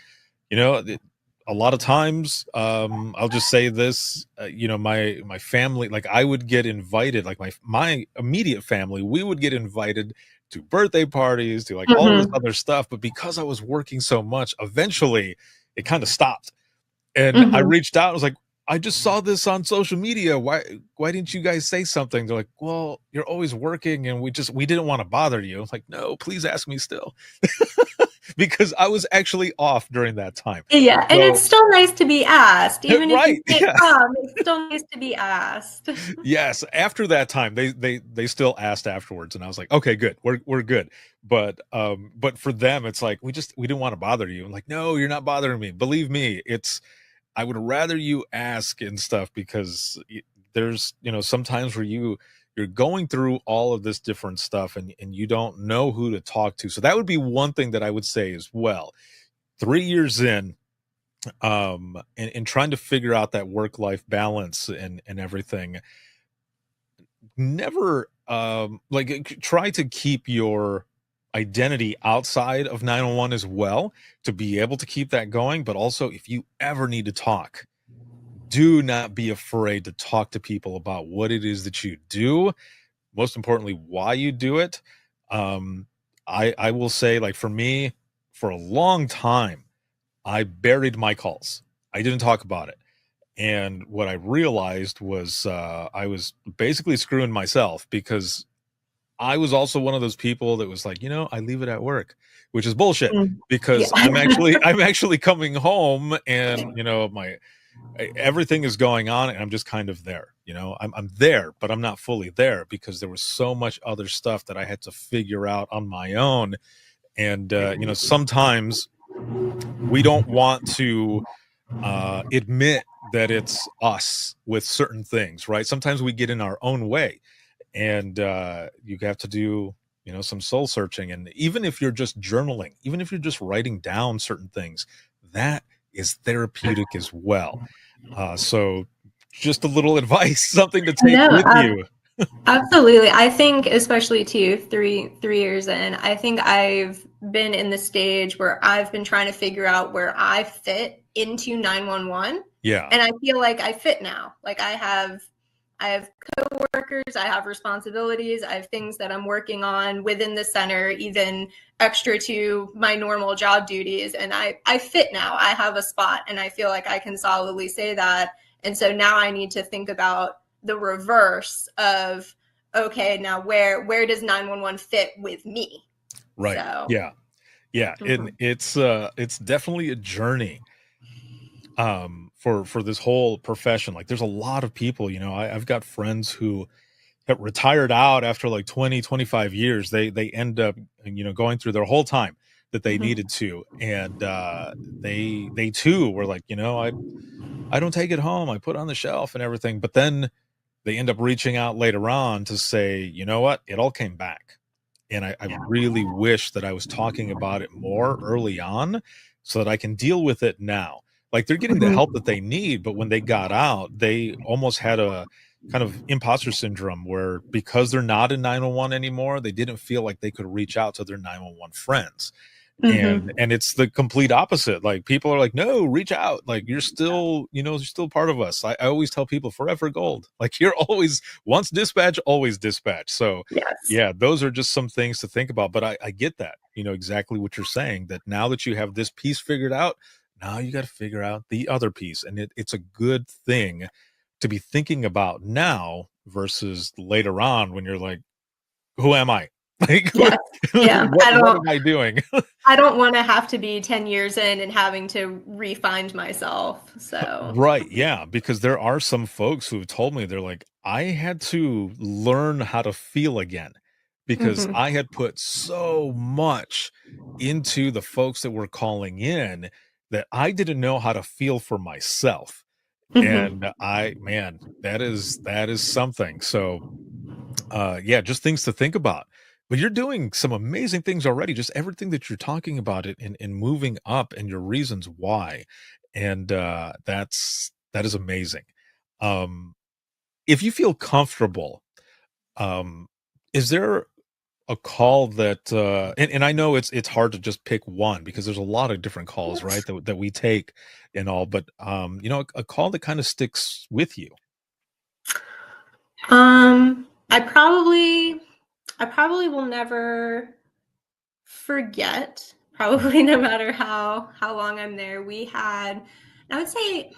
you know, a lot of times, I'll just say this, my family, like I would get invited, like my immediate family, we would get invited to birthday parties, to like all this Mm-hmm. other stuff. But because I was working so much, eventually it kind of stopped. And I Mm-hmm. reached out, I was like, I just saw this on social media. Why didn't you guys say something? They're like, well, you're always working and we didn't want to bother you. I was like, no, please ask me still. because I was actually off during that time. Yeah, and it's So still nice to be asked. Even if right, you can't yeah. come, it's still nice to be asked. Yes, after that time, they still asked afterwards, and I was like, okay, good, we're good. But for them, it's like we didn't want to bother you. I'm like, no, you're not bothering me. Believe me, I would rather you ask and stuff because there's sometimes where you're going through all of this different stuff and you don't know who to talk to. So that would be one thing that I would say as well. 3 years in, and trying to figure out that work-life balance and everything, never try to keep your identity outside of 911 as well, to be able to keep that going. But also, if you ever need to talk, do not be afraid to talk to people about what it is that you do, most importantly why you do it. Um i i will say, like, for me, for a long time I buried my calls. I didn't talk about it. And what I realized was I was basically screwing myself, because I was also one of those people that was like, I leave it at work, which is bullshit, Mm, yeah. because I'm actually coming home, and my everything is going on, and I'm just kind of there. I'm there, but I'm not fully there, because there was so much other stuff that I had to figure out on my own. And sometimes we don't want to admit that it's us with certain things, right? Sometimes we get in our own way, and you have to do some soul searching. And even if you're just journaling, even if you're just writing down certain things, that is therapeutic as well. So just a little advice, something to take No, with you. absolutely. I think, especially too, three years in, I think I've been in the stage where I've been trying to figure out where I fit into 911. Yeah. And I feel like I fit now. Like I have coworkers, I have responsibilities, I have things that I'm working on within the center, even extra to my normal job duties. And I fit now. I have a spot, and I feel like I can solidly say that. And so now I need to think about the reverse of, okay, now where does 911 fit with me? Right. So Yeah. And mhm. it's definitely a journey for this whole profession. Like, there's a lot of people, I've got friends who have retired out after like 20, 25 years. They end up going through their whole time that they Mhm. needed to. And they too were like, I don't take it home, I put it on the shelf and everything. But then they end up reaching out later on to say, you know what, it all came back. And I really wish that I was talking about it more early on, so that I can deal with it now. Like, they're getting the help Mhm. that they need, but when they got out, they almost had a kind of imposter syndrome, where because they're not in 911 anymore, they didn't feel like they could reach out to their 911 friends. Mhm. And it's the complete opposite. Like, people are like, no, reach out, like, you're still, you're still part of us. I always tell people, forever gold, like, you're always, once dispatch, always dispatch. So Yes. yeah, those are just some things to think about. But I get that, exactly what you're saying, that now that you have this piece figured out, now you got to figure out the other piece. And it's a good thing to be thinking about now versus later on, when you're like, who am I? Like, Yes. Yeah. what am I doing? I don't want to have to be 10 years in and having to re-find myself. So, Right, yeah, because there are some folks who have told me, they're like, I had to learn how to feel again, because mhm. I had put so much into the folks that were calling in, that I didn't know how to feel for myself. Mhm. And man, that is something. So yeah, just things to think about. But you're doing some amazing things already, just everything that you're talking about it, and moving up, and your reasons why. And that is amazing. um if you feel comfortable, um is there a call that and I know it's hard to just pick one, because there's a lot of different calls, right, that we take and all. But a call that kind of sticks with you. Um, I probably I probably will never forget, probably no matter how long I'm there. I would say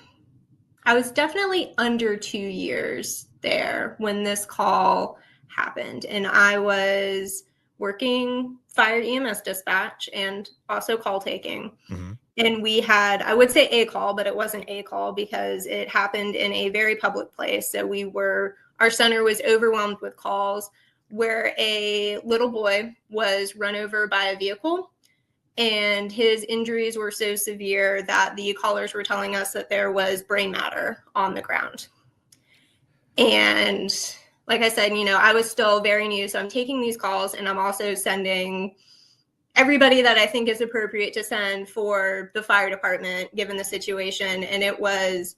I was definitely under 2 years there when this call happened. And I was working fire EMS dispatch and also call taking. Mm-hmm. And we had, I would say a call, but it wasn't a call because it happened in a very public place. So our center was overwhelmed with calls where a little boy was run over by a vehicle, and his injuries were so severe that the callers were telling us that there was brain matter on the ground. And like I said, I was still very new. So I'm taking these calls, and I'm also sending everybody that I think is appropriate to send for the fire department, given the situation. And it was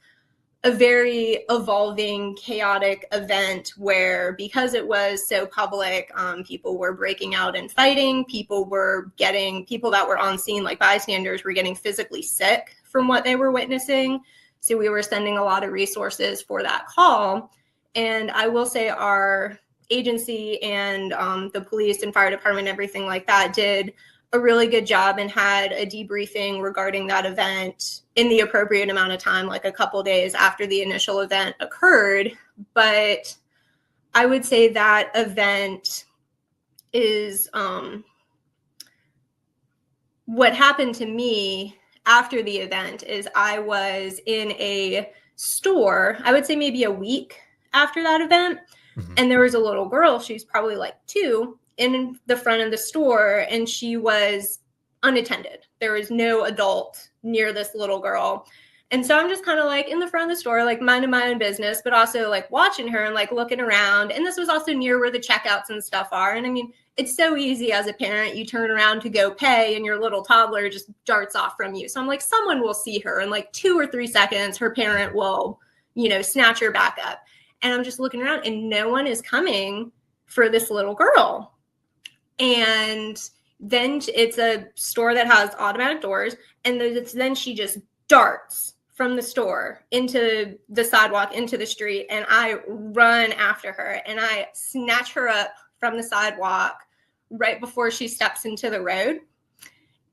a very evolving, chaotic event where, because it was so public, people were breaking out and fighting. People that were on scene, like bystanders, were getting physically sick from what they were witnessing. So we were sending a lot of resources for that call. And I will say our agency and the police and fire department, everything like that, did a really good job and had a debriefing regarding that event in the appropriate amount of time, like a couple days after the initial event occurred. But I would say that event is what happened to me after the event is I was in a store, I would say maybe a week after that event. Mm-hmm. And there was a little girl, she's probably like 2, in the front of the store, and she was unattended. There was no adult near this little girl. And so I'm just kind of like in the front of the store, like minding my own business, but also like watching her and like looking around. And this was also near where the checkouts and stuff are. And I mean, it's so easy as a parent, you turn around to go pay and your little toddler just darts off from you. So I'm like, someone will see her in like 2 or 3 seconds, her parent will, snatch her back up. And I'm just looking around and no one is coming for this little girl. And then it's a store that has automatic doors. And then she just darts from the store into the sidewalk, into the street. And I run after her and I snatch her up from the sidewalk right before she steps into the road.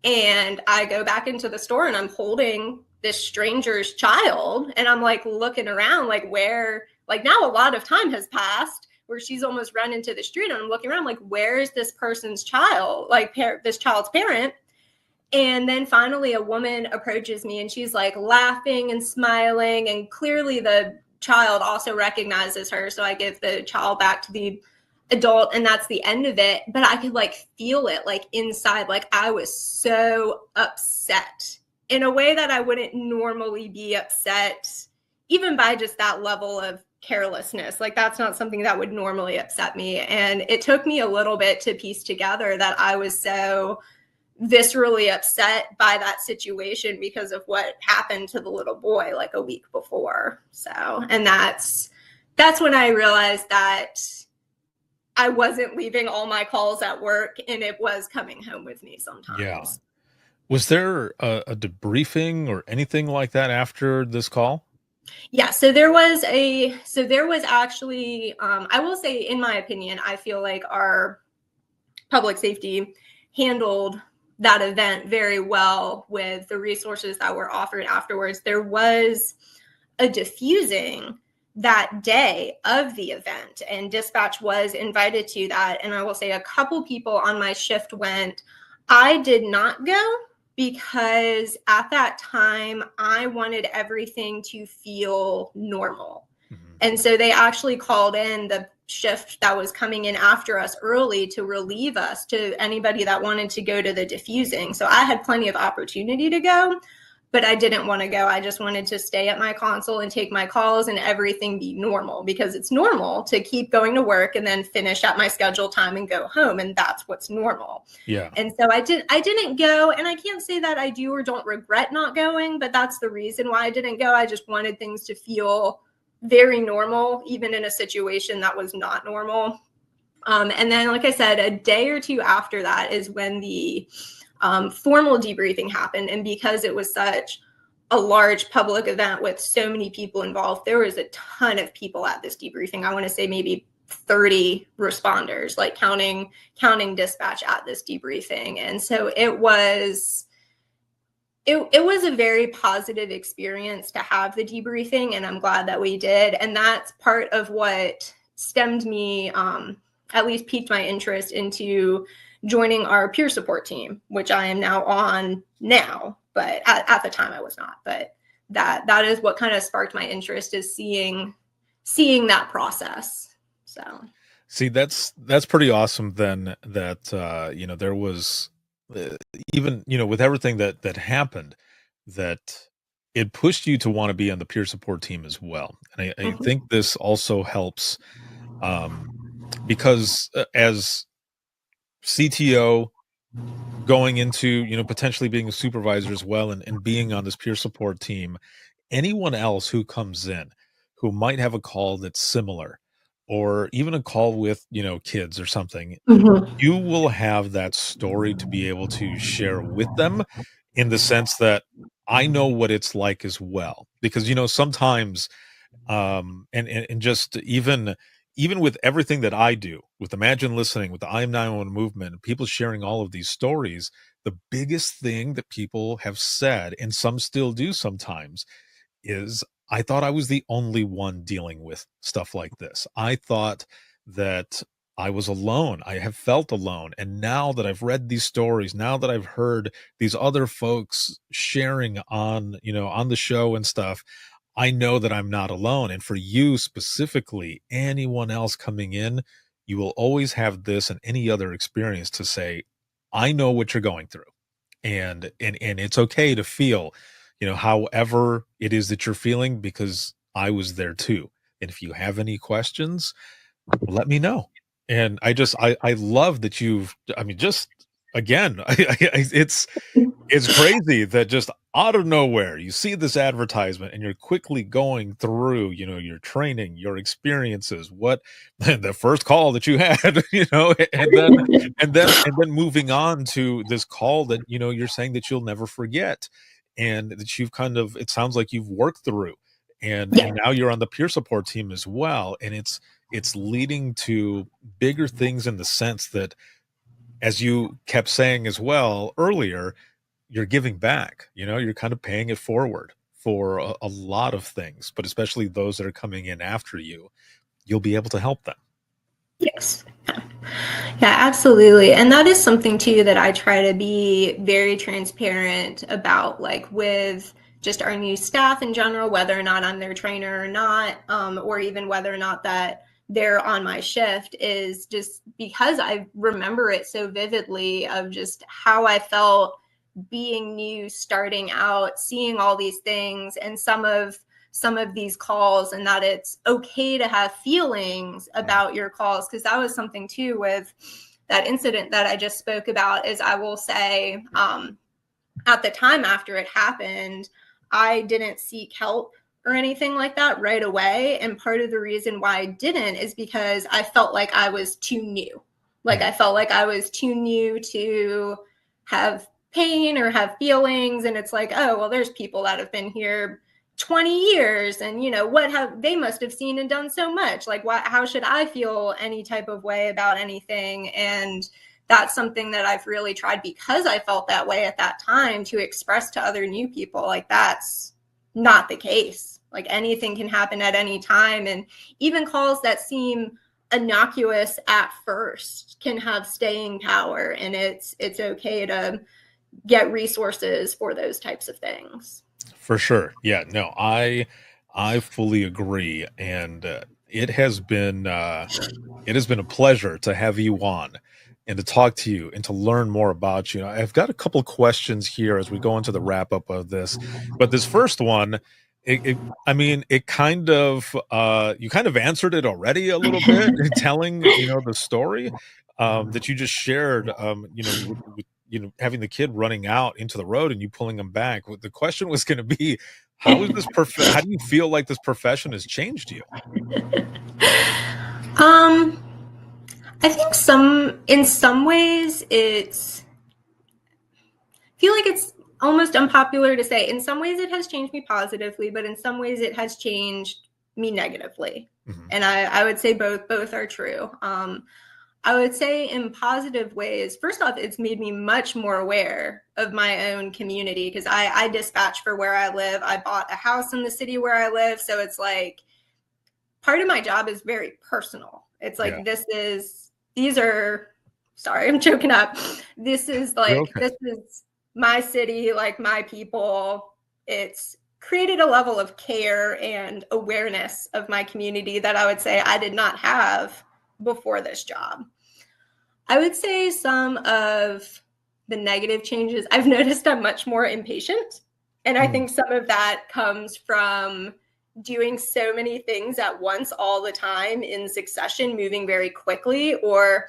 And I go back into the store and I'm holding this stranger's child. And I'm like looking around like where, like now a lot of time has passed where she's almost run into the street. And I'm looking around like, where is this person's child? Like this child's parent. And then finally a woman approaches me and she's like laughing and smiling. And clearly the child also recognizes her. So I give the child back to the adult and that's the end of it. But I could like feel it like inside, like I was so upset in a way that I wouldn't normally be upset, even by just that level of carelessness. Like that's not something that would normally upset me. And it took me a little bit to piece together that I was so viscerally upset by that situation because of what happened to the little boy like a week before. So, and that's when I realized that I wasn't leaving all my calls at work and it was coming home with me sometimes. Yeah. Was there a debriefing or anything like that after this call? Yeah, so there was actually, I will say, in my opinion, I feel like our public safety handled that event very well with the resources that were offered afterwards. There was a diffusing that day of the event, and dispatch was invited to that. And I will say a couple people on my shift went. I did not go because at that time I wanted everything to feel normal. Mm-hmm. And so they actually called in the shift that was coming in after us early to relieve us, to anybody that wanted to go to the diffusing. So I had plenty of opportunity to go, but I didn't want to go. I just wanted to stay at my console and take my calls and everything be normal, because it's normal to keep going to work and then finish at my scheduled time and go home. And that's what's normal. Yeah. And so I didn't go, and I can't say that I do or don't regret not going, but that's the reason why I didn't go. I just wanted things to feel very normal, even in a situation that was not normal. And then, like I said, a day or two after that is when the formal debriefing happened. And because it was such a large public event with so many people involved, there was a ton of people at this debriefing. I want to say maybe 30 responders, like counting dispatch at this debriefing. And so it was a very positive experience to have the debriefing, and I'm glad that we did. And that's part of what stemmed me at least piqued my interest into joining our peer support team, which I am now on now, but at the time I was not. But that is what kind of sparked my interest, is seeing that process. So See, that's pretty awesome then, that there was even, with everything that happened, that it pushed you to want to be on the peer support team as well. And I mhm. think this also helps, um, because as CTO, going into, potentially being a supervisor as well, and being on this peer support team, anyone else who comes in who might have a call that's similar, or even a call with, kids or something, Mhm. you will have that story to be able to share with them, in the sense that I know what it's like as well. Because, sometimes, and just even with everything that I do with Imagine Listening, with the I Am 911 movement, and people sharing all of these stories, the biggest thing that people have said, and some still do sometimes, is, I thought I was the only one dealing with stuff like this. I thought that I was alone. I have felt alone. And now that I've read these stories, now that I've heard these other folks sharing on, on the show and stuff, I know that I'm not alone. And for you specifically, anyone else coming in, you will always have this and any other experience to say, I know what you're going through. And it's okay to feel, however it is that you're feeling, because I was there too. And if you have any questions, let me know. And I love that I mean, just again, it's crazy that just out of nowhere you see this advertisement, and you're quickly going through, your training, your experiences, what the first call that you had, and then moving on to this call that, you're saying that you'll never forget, and that you've kind of, it sounds like you've worked through, and Yeah. now you're on the peer support team as well. And it's leading to bigger things, in the sense that, as you kept saying as well earlier, you're giving back, you're kind of paying it forward for a lot of things, but especially those that are coming in after you, you'll be able to help them. Yes. Yeah, absolutely. And that is something too that I try to be very transparent about, like with just our new staff in general, whether or not I'm their trainer or not, or even whether or not that they're on my shift, is just because I remember it so vividly, of just how I felt being new, starting out, seeing all these things, and some of these calls, and that it's okay to have feelings about your calls. Because that was something too with that incident that I just spoke about, is I will say, at the time after it happened, I didn't seek help or anything like that right away. And part of the reason why I didn't is because I felt like I was too new. Like I felt like I was too new to have pain or have feelings. And it's like, oh, well, there's people that have been here 20 years, and what have they must have seen and done so much. Like, how should I feel any type of way about anything? And that's something that I've really tried, because I felt that way at that time, to express to other new people, like, that's not the case. Like, anything can happen at any time. And even calls that seem innocuous at first can have staying power. And it's okay to get resources for those types of things. For sure. Yeah, no, I fully agree. And it has been a pleasure to have you on, and to talk to you, and to learn more about you. I've got a couple questions here as we go into the wrap up of this, but this first one, I mean, it kind of, you kind of answered it already a little bit, telling, the story, that you just shared, with, having the kid running out into the road and you pulling him back. The question was going to be, how do you feel like this profession has changed you? um I think in some ways I feel like it's almost unpopular to say. In some ways it has changed me positively, but in some ways it has changed me negatively. Mhm. And I would say both are true. I would say in positive ways, first off, it's made me much more aware of my own community, because I dispatch for where I live. I bought a house in the city where I live. So it's like, part of my job is very personal. It's Yeah. like, this is these are, sorry, I'm choking up. This is You're like, okay. this is my city, like my people. It's created a level of care and awareness of my community that I would say I did not have before this job. I would say some of the negative changes, I've noticed I'm much more impatient. And I think some of that comes from doing so many things at once all the time in succession, moving very quickly, or,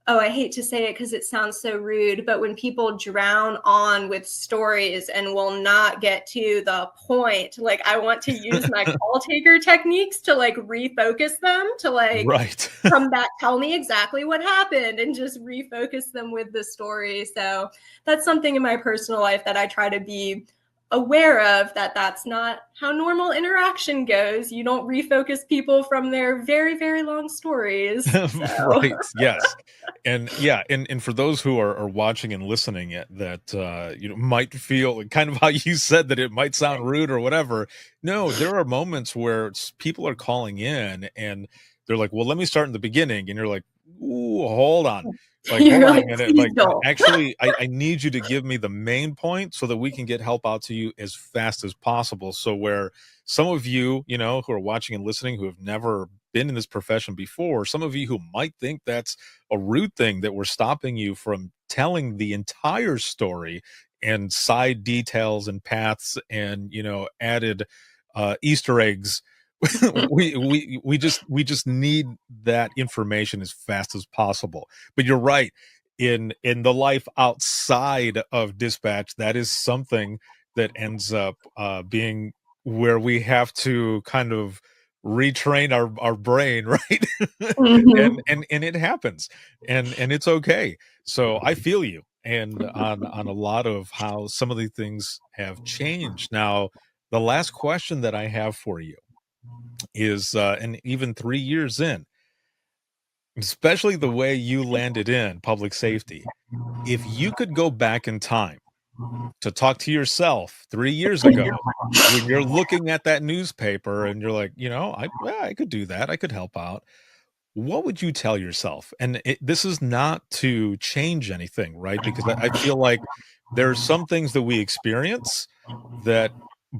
oh, I hate to say it because it sounds so rude, but when people drown on with stories and will not get to the point, like I want to use my call taker techniques to like refocus them, to like Right. come back, tell me exactly what happened, and just refocus them with the story. So that's something in my personal life that I try to be aware of, that that's not how normal interaction goes. You don't refocus people from their very, very long stories. So. Right. Yes. And yeah, and for those who are watching and listening that might feel kind of how you said that it might sound rude or whatever. No, there are moments where people are calling in and they're like, well, let me start in the beginning. And you're like, ooh, hold on. Like, hold You're on a like, minute. please Like, don't. actually, I need you to give me the main point so that we can get help out to you as fast as possible. So where some of you, who are watching and listening, who have never been in this profession before, some of you who might think that's a rude thing, that we're stopping you from telling the entire story and side details and paths and, added Easter eggs. we just need that information as fast as possible. But you're right, in the life outside of dispatch, that is something that ends up being where we have to kind of retrain our brain, right? Mhm. And it happens, and it's okay. So I feel you, and on a lot of how some of the things have changed. Now, the last question that I have for you is, and even 3 years in, especially the way you landed in public safety, if you could go back in time to talk to yourself 3 years ago, when you're looking at that newspaper and you're like, I could do that, I could help out, what would you tell yourself? And this is not to change anything, right? Because I feel like there's some things that we experience that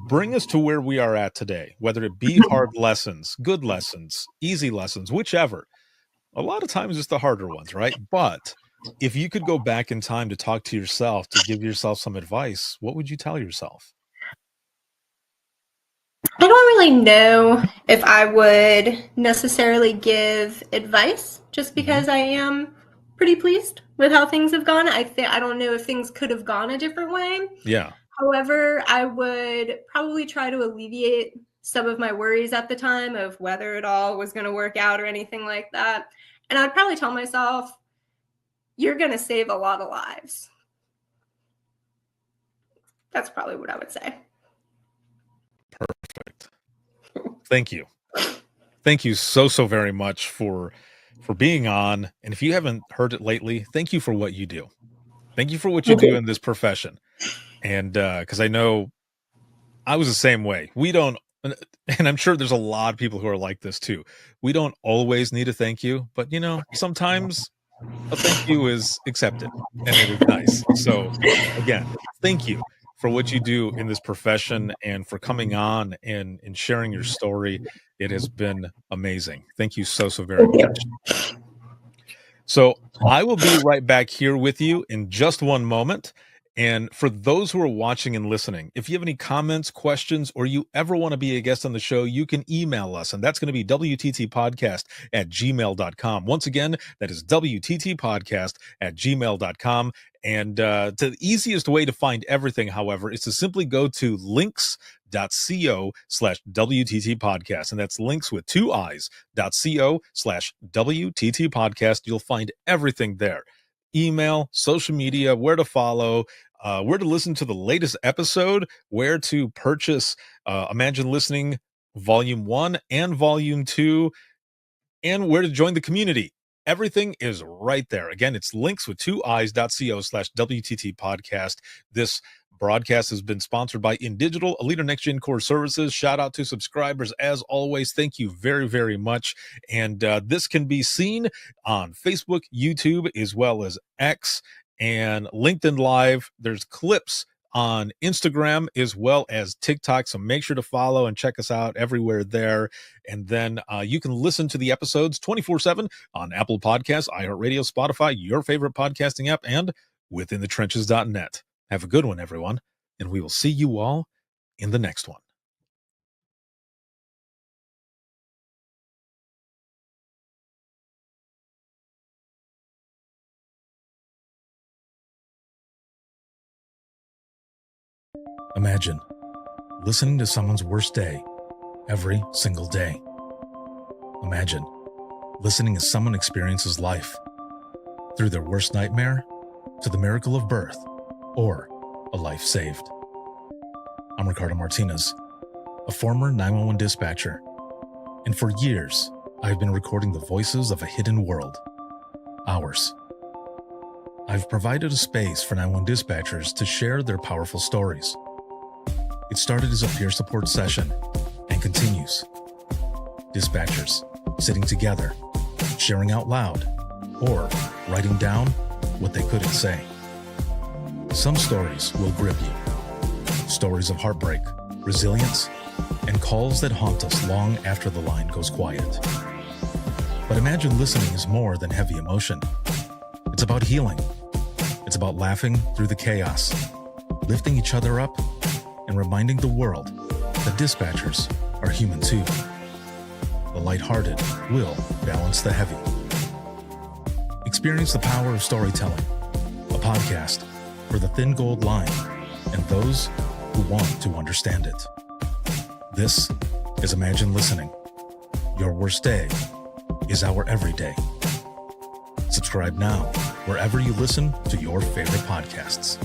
bring us to where we are at today, whether it be hard lessons, good lessons, easy lessons, whichever. A lot of times it's the harder ones, right? But if you could go back in time to talk to yourself, to give yourself some advice, what would you tell yourself? I don't really know if I would necessarily give advice, just Mhm. because I am pretty pleased with how things have gone. I don't know if things could have gone a different way. Yeah. However, I would probably try to alleviate some of my worries at the time of whether it all was going to work out or anything like that. And I'd probably tell myself, you're going to save a lot of lives. That's probably what I would say. Perfect. Thank you. Thank you so very much for being on. And if you haven't heard it lately, thank you for what you do. Thank you for what you do in this profession. And because I know I was the same way. We don't, and I'm sure there's a lot of people who are like this too. We don't always need a thank you, but sometimes a thank you is accepted and it is nice. So again, thank you for what you do in this profession and for coming on and sharing your story. It has been amazing. Thank you so very Thank you. much. So I will be right back here with you in just one moment. And for those who are watching and listening, if you have any comments, questions, or you ever want to be a guest on the show, you can email us. And that's going to be wttpodcast@gmail.com. Once again, that is wttpodcast@gmail.com. And the easiest way to find everything, however, is to simply go to links.co/WTT podcast. And that's links with two i's.co/WTT podcast. You'll find everything there. Email, social media, where to follow, where to listen to the latest episode, where to purchase Imagine Listening Volume 1 and Volume 2, and where to join the community. Everything is right there. Again, it's links with two i's.co/WTT podcast. This broadcast has been sponsored by InDigital, a leader next gen core services. Shout out to subscribers as always. Thank you very, very much. And this can be seen on Facebook, YouTube, as well as X and LinkedIn Live. There's clips on Instagram as well as TikTok. So make sure to follow and check us out everywhere there. And then you can listen to the episodes 24/7 on Apple Podcasts, iHeartRadio, Spotify, your favorite podcasting app, and withinthetrenches.net. Have a good one, everyone, and we will see you all in the next one. Imagine listening to someone's worst day every single day. Imagine listening as someone experiences life through their worst nightmare to the miracle of birth or a life saved. I'm Ricardo Martinez, a former 911 dispatcher, and for years, I've been recording the voices of a hidden world, ours. I've provided a space for 911 dispatchers to share their powerful stories. It started as a peer support session and continues. Dispatchers sitting together, sharing out loud, or writing down what they couldn't say. Some stories will grip you. Stories of heartbreak, resilience, and calls that haunt us long after the line goes quiet. But imagine listening is more than heavy emotion. It's about healing. It's about laughing through the chaos, lifting each other up, and reminding the world that dispatchers are human too. The lighthearted will balance the heavy. Experience the power of storytelling, a podcast for the thin gold line and those who want to understand it. This is Imagine Listening. Your worst day is our everyday. Subscribe now wherever you listen to your favorite podcasts.